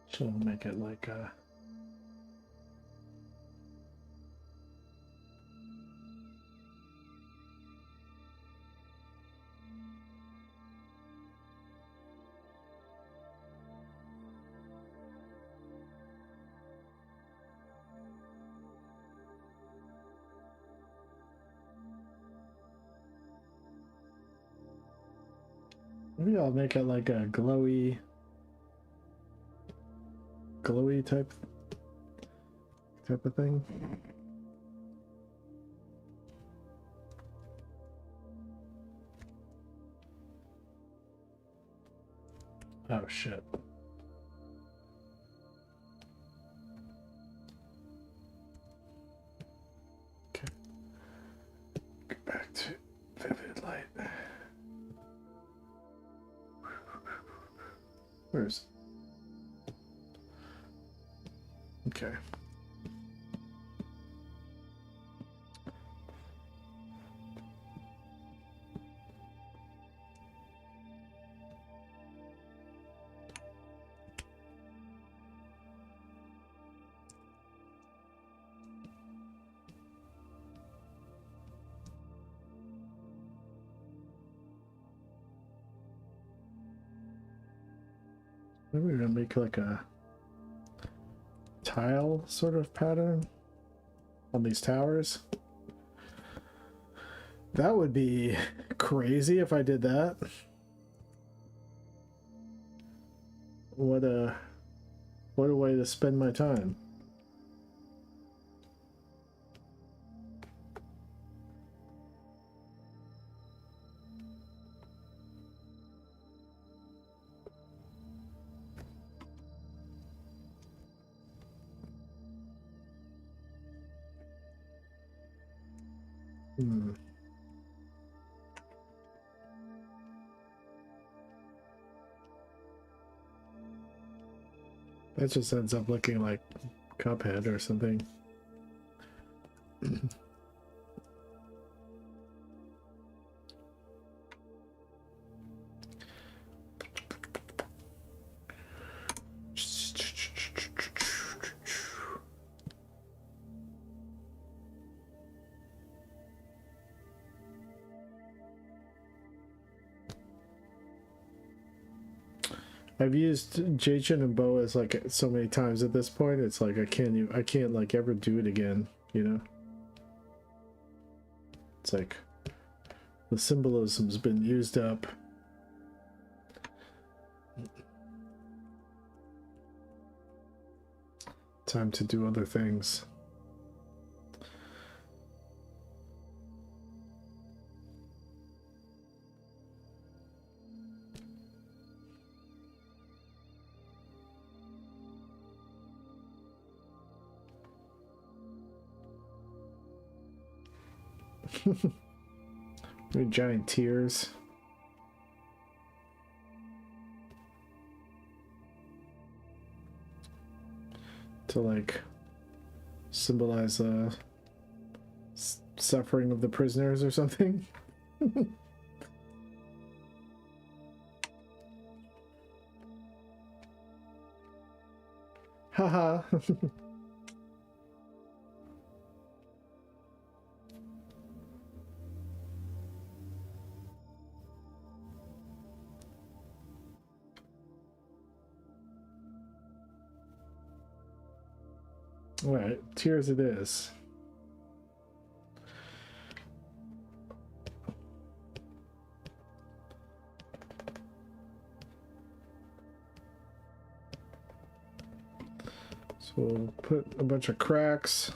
Should I make it like a maybe I'll make it like a glowy type of thing. Oh shit. Okay. Go back to vivid light. Where's okay. Maybe we're gonna make like a tile sort of pattern on these towers. That would be crazy if I did that. What a way to spend my time. Hmm. That just ends up looking like Cuphead or something. I've used Jachin and Boas like so many times at this point. It's like I can't like ever do it again. You know. It's like the symbolism's been used up. Time to do other things. Giant tears. To like symbolize suffering of the prisoners or something. Haha. Alright, tears it is. So we'll put a bunch of cracks.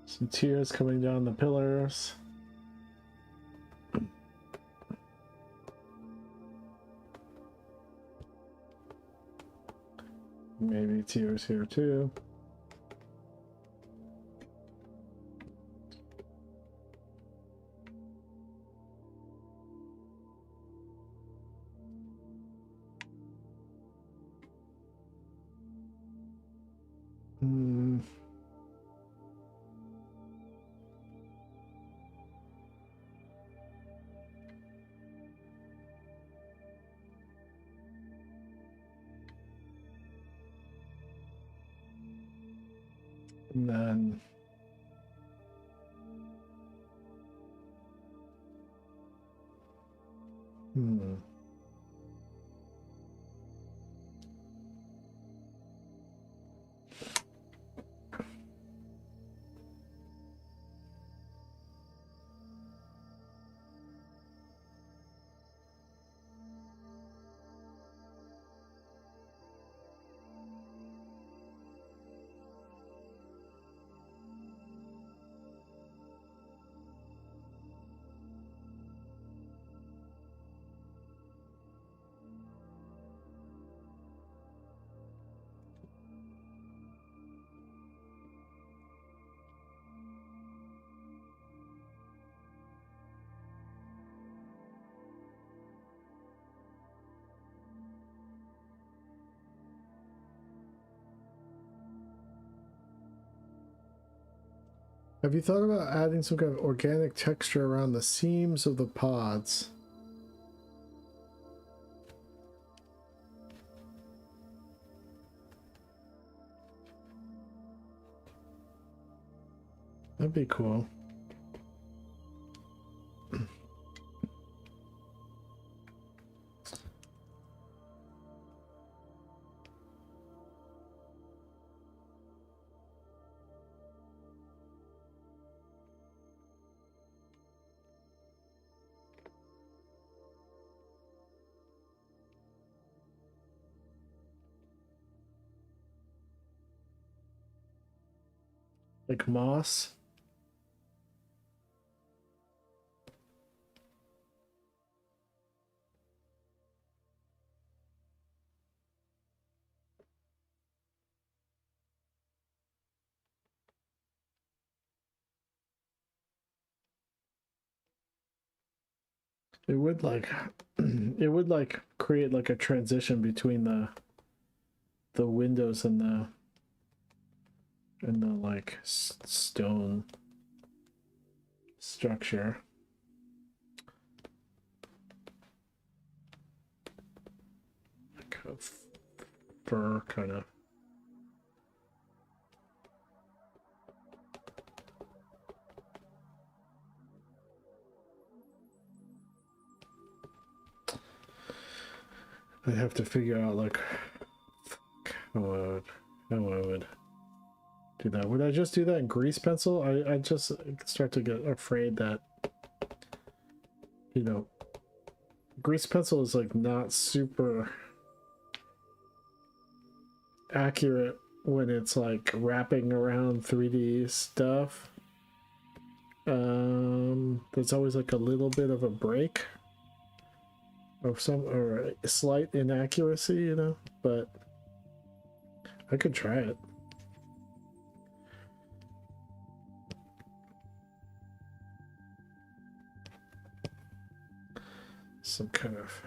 Some tears coming down the pillars. Maybe tears here too. Hmm. And then Have you thought about adding some kind of organic texture around the seams of the pods? That'd be cool. Like moss. It would like it would like create like a transition between the windows and the like stone structure. Like a fur kind of. I have to figure out like how I would do that. Would I just do that in grease pencil? I just start to get afraid that, you know, grease pencil is like not super accurate when it's like wrapping around 3D stuff. There's always like a little bit of a break of some or a slight inaccuracy, you know, but I could try it. Some kind of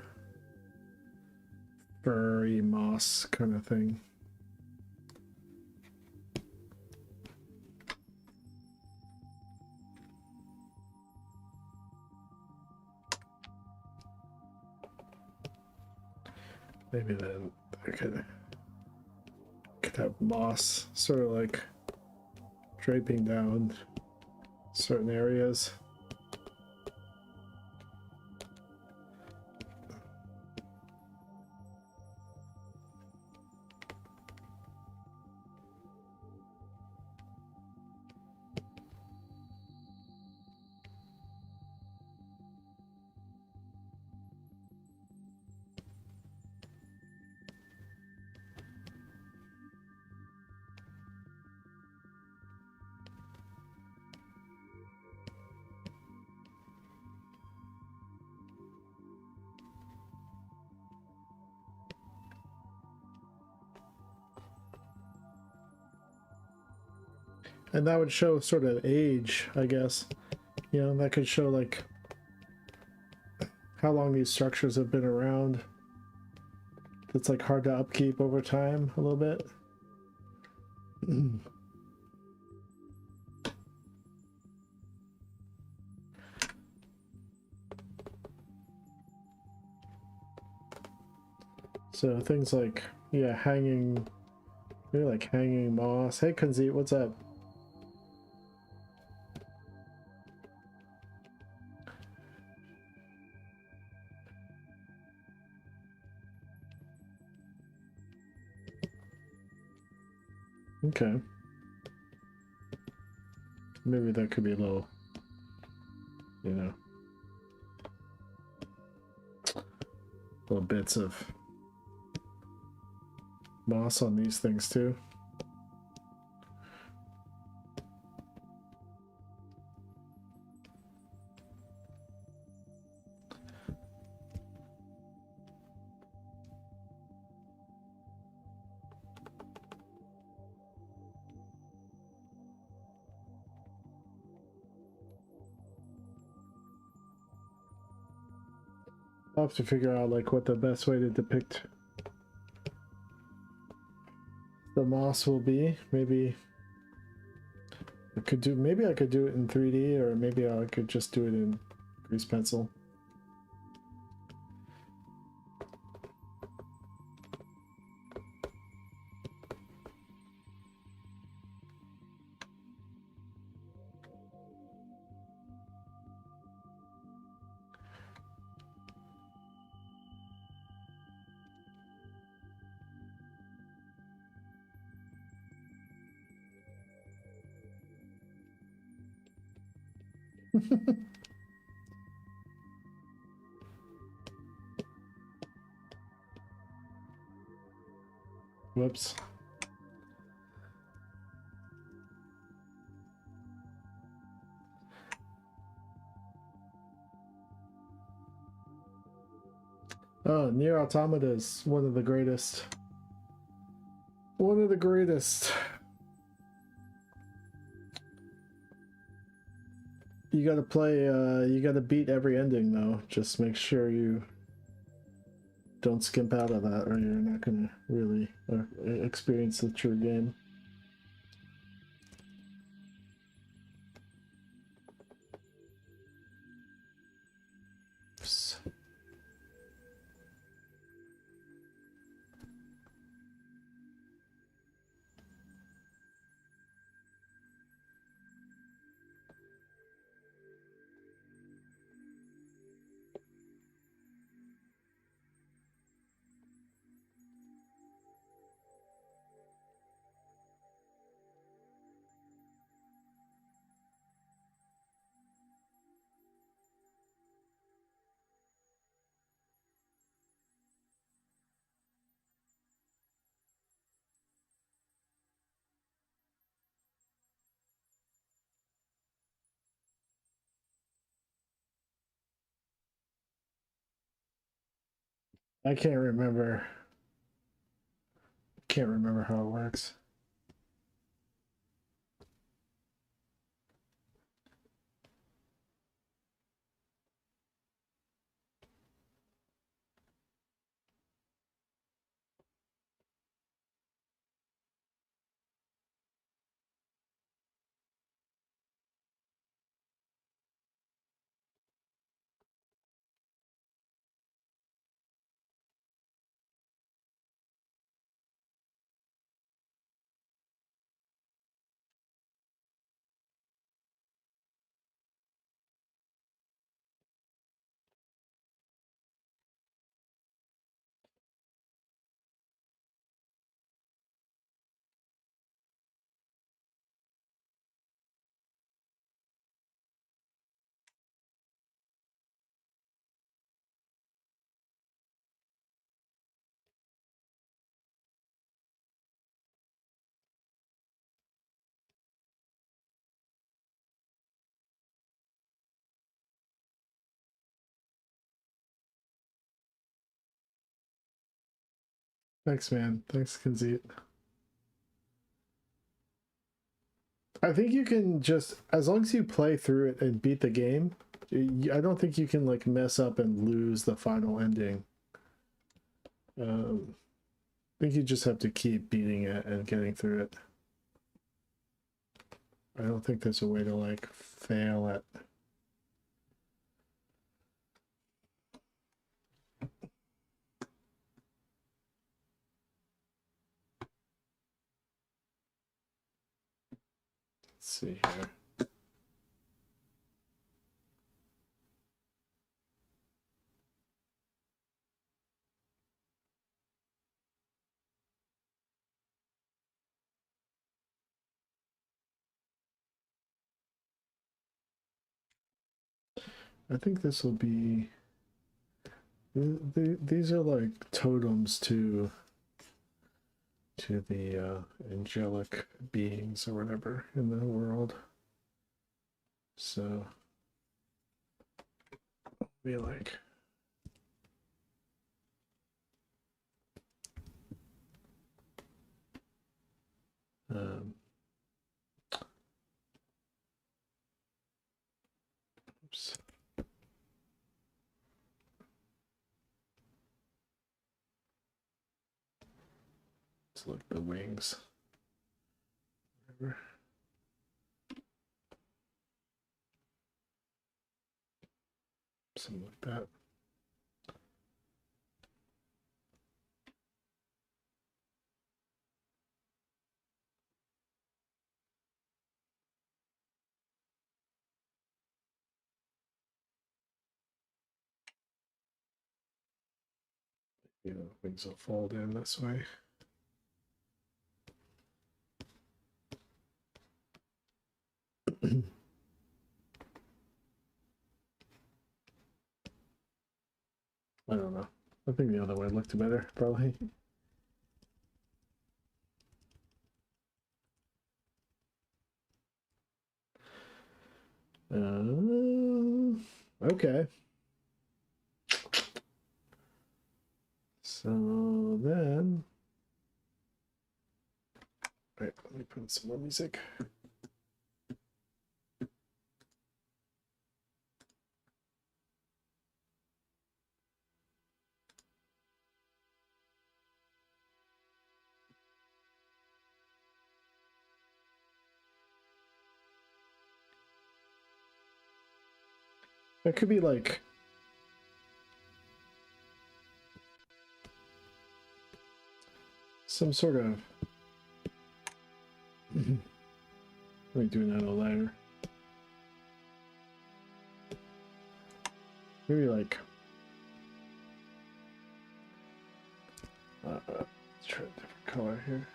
furry moss kind of thing. Maybe then I could have moss sort of like draping down certain areas. And that would show sort of age, I guess. You know, that could show like how long these structures have been around. It's like hard to upkeep over time a little bit. So things like, yeah, hanging, maybe like hanging moss. Hey, Kunzi, what's up? Okay. Maybe that could be a little, you know, little bits of moss on these things too. I'll have to figure out like what the best way to depict the moss will be. Maybe I could do, maybe I could do it in 3D, or maybe I could just do it in grease pencil. Whoops. Oh, Nier Automata is one of the greatest. One of the greatest. You gotta play, you gotta beat every ending though. Just make sure you don't skimp out of that, or you're not gonna really experience the true game. Oops. I can't remember. Can't remember how it works. Thanks, man. Thanks, Kinzit. I think you can just, as long as you play through it and beat the game, I don't think you can like mess up and lose the final ending. I think you just have to keep beating it and getting through it. I don't think there's a way to like fail it. Let's see here. I think this will be. These are like totems to the angelic beings or whatever in the world. So be like. Oops. Let's look at the wings. Whatever. something like that. You know, things will fold in this way. I don't know. I think the other way looked better, probably. Okay. So then, right, let me put in some more music. It could be like some sort of. Let me do that a little louder. Maybe like. Let's try a different color here.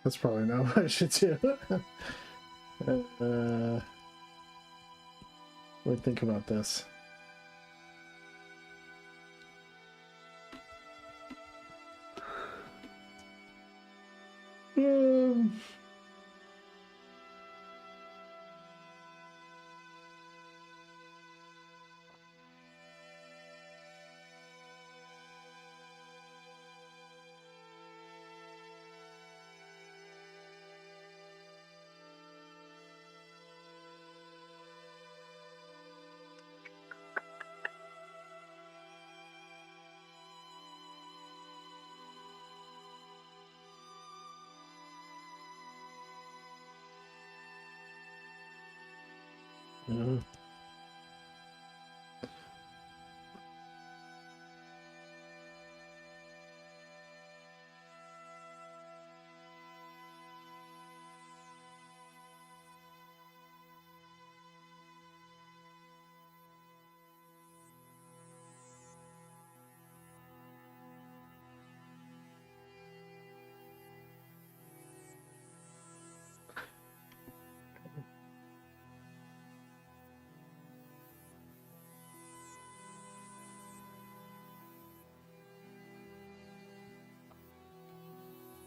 That's probably not what I should do. What do you think about this? Um, yeah.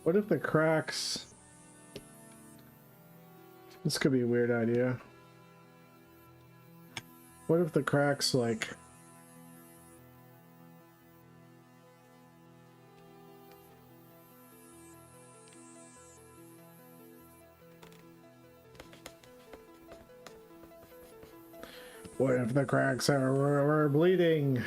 What if the cracks? This could be a weird idea. What if the cracks like what if the cracks are bleeding?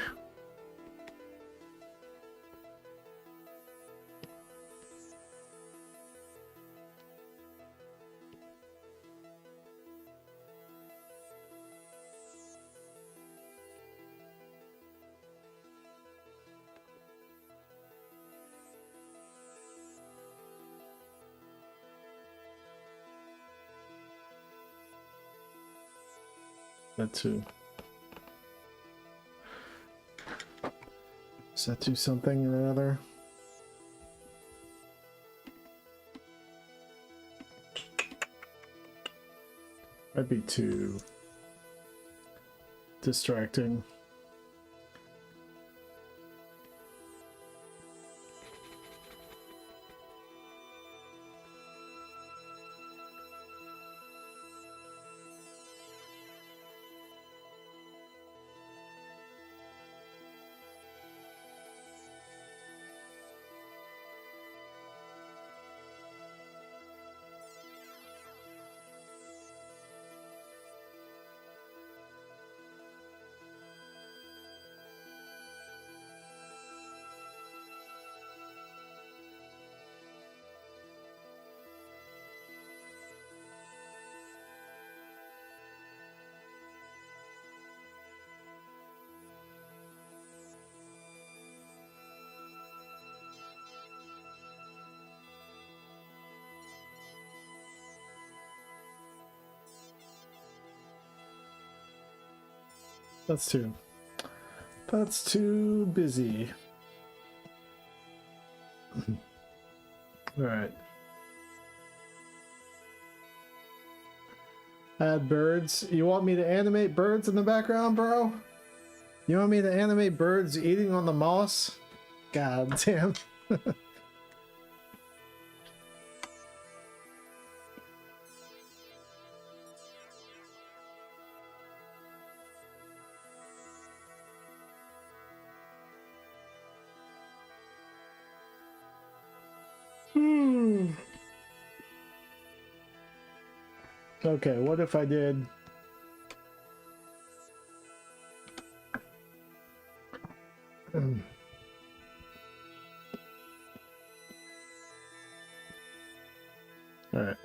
That too. Does that do something or other? Might be too distracting. That's too busy. All right. Add birds. You want me to animate birds in the background, bro? You want me to animate birds eating on the moss? God damn. Okay, what if I did... All right.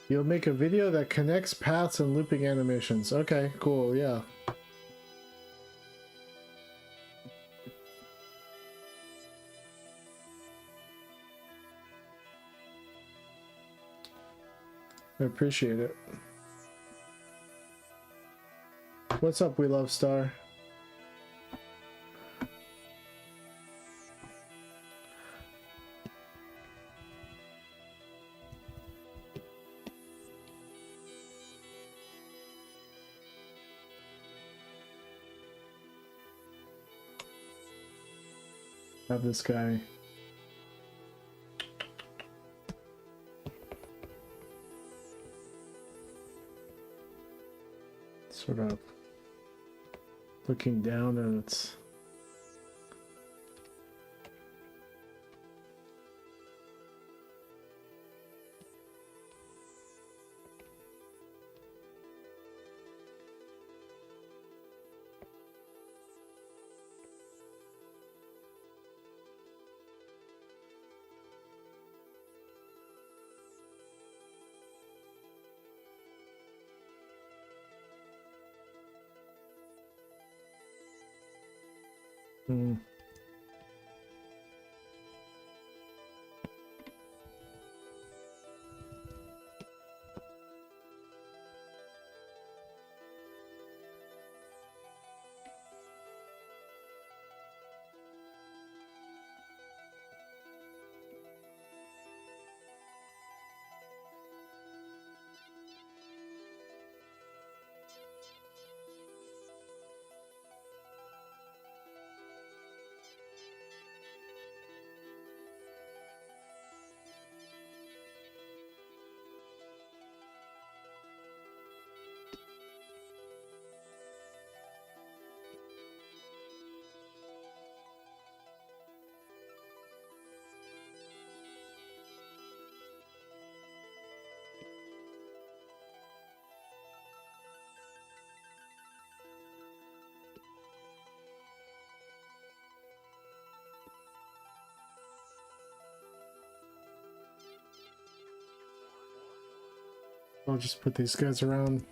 You'll make a video that connects paths and looping animations. Okay, cool, yeah. I appreciate it. What's up, We Love Star? Have this guy sort of looking down at its I'll just put these guys around.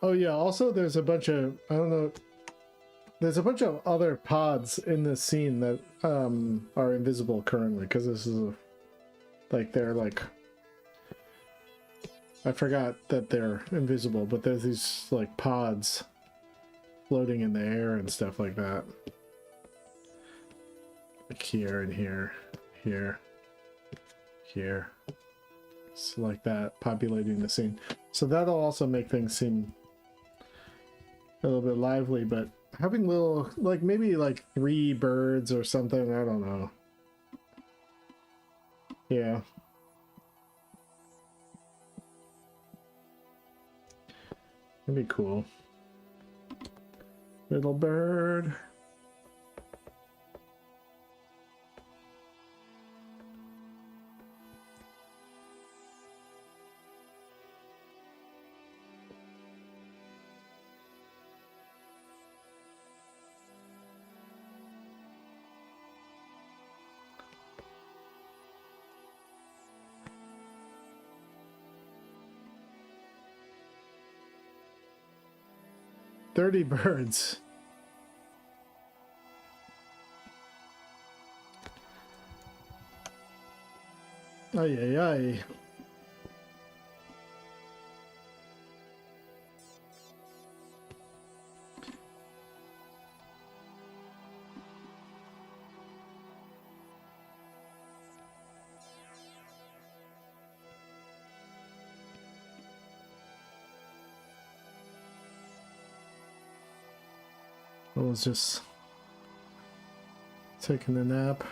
Oh yeah, also there's a bunch of, I don't know, there's a bunch of other pods in this scene that are invisible currently, because this is a, like, they're like, I forgot that they're invisible, but there's these like pods floating in the air and stuff like that. Like here and here, here, here. It's like that, populating the scene. So that'll also make things seem a little bit lively, but having little, like maybe like 3 birds or something, I don't know. Yeah. That'd be cool. Little bird. "30 birds." Ay, ay, ay. I was just taking a nap.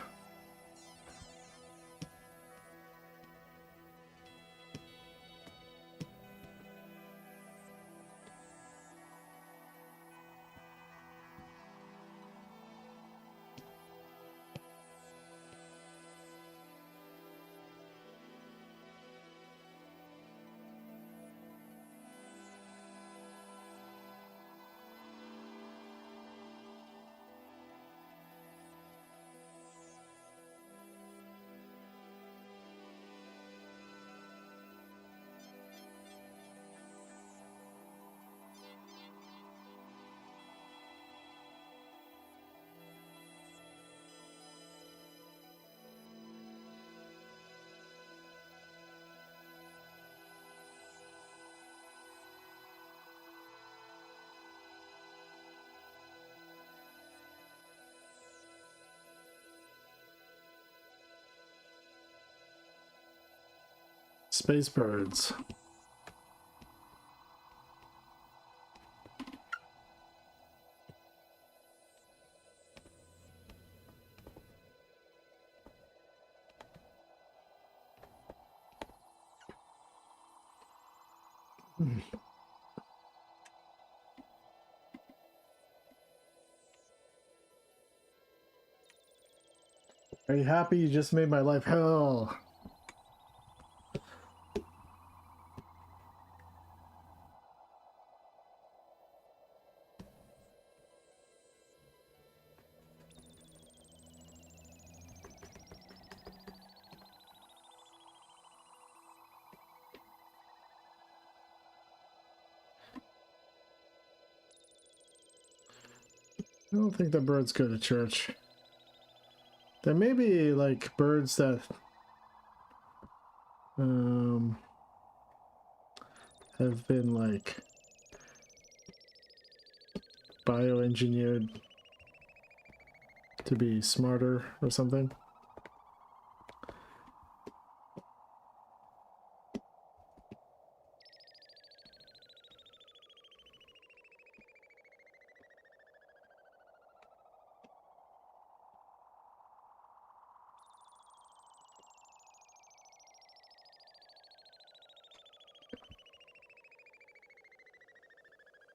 Space birds. Are you happy? You just made my life hell. I don't think the birds go to church. There may be like birds that have been like bioengineered to be smarter or something.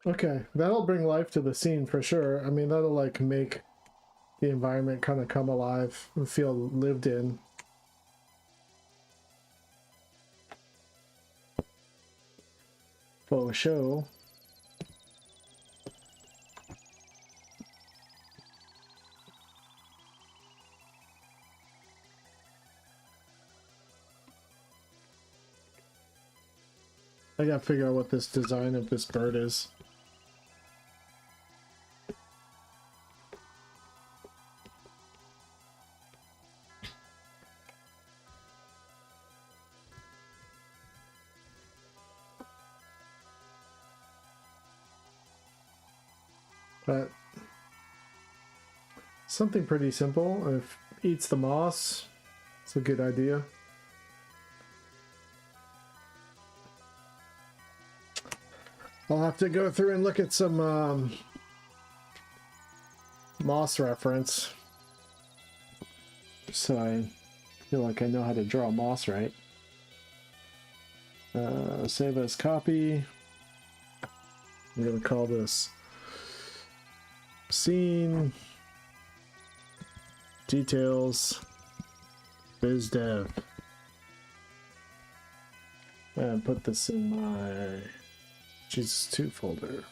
Okay, that'll bring life to the scene for sure. I mean, that'll like make the environment kind of come alive and feel lived in. For show. I gotta figure out what this design of this bird is. But something pretty simple. If eats the moss, it's a good idea. I'll have to go through and look at some moss reference, so I feel like I know how to draw moss right. Save as copy. I'm gonna call this scene details biz dev, and put this in my Jesus 2 folder.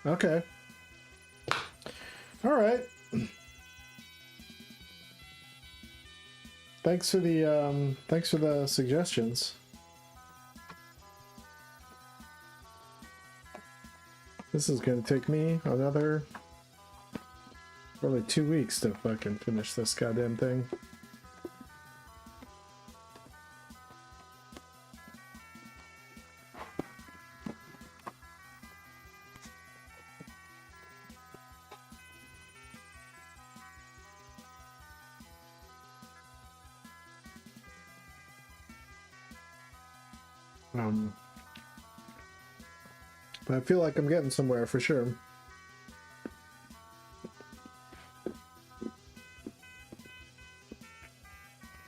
Okay. All right. Thanks for the suggestions. This is gonna take me another probably 2 weeks to fucking finish this goddamn thing. But I feel like I'm getting somewhere for sure.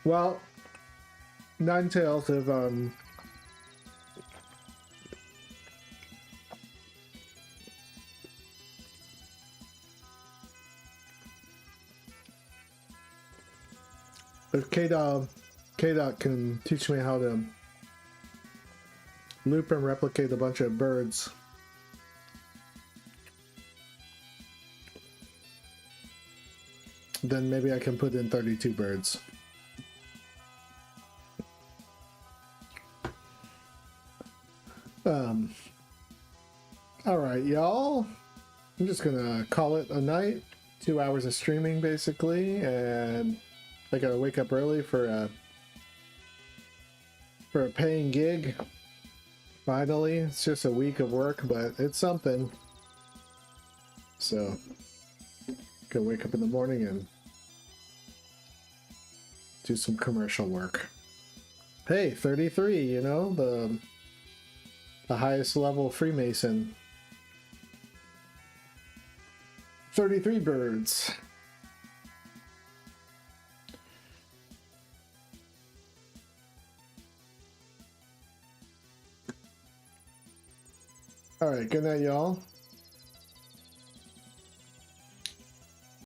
Well, Ninetales have if K-Dot can teach me how to loop and replicate a bunch of birds, then maybe I can put in 32 birds. All right, y'all. I'm just gonna call it a night. 2 hours of streaming, basically, and I gotta wake up early for a paying gig. Finally, it's just a week of work, but it's something. So, gonna wake up in the morning and do some commercial work. Hey, 33, you know, the highest level Freemason. 33 birds. All right, good night, y'all.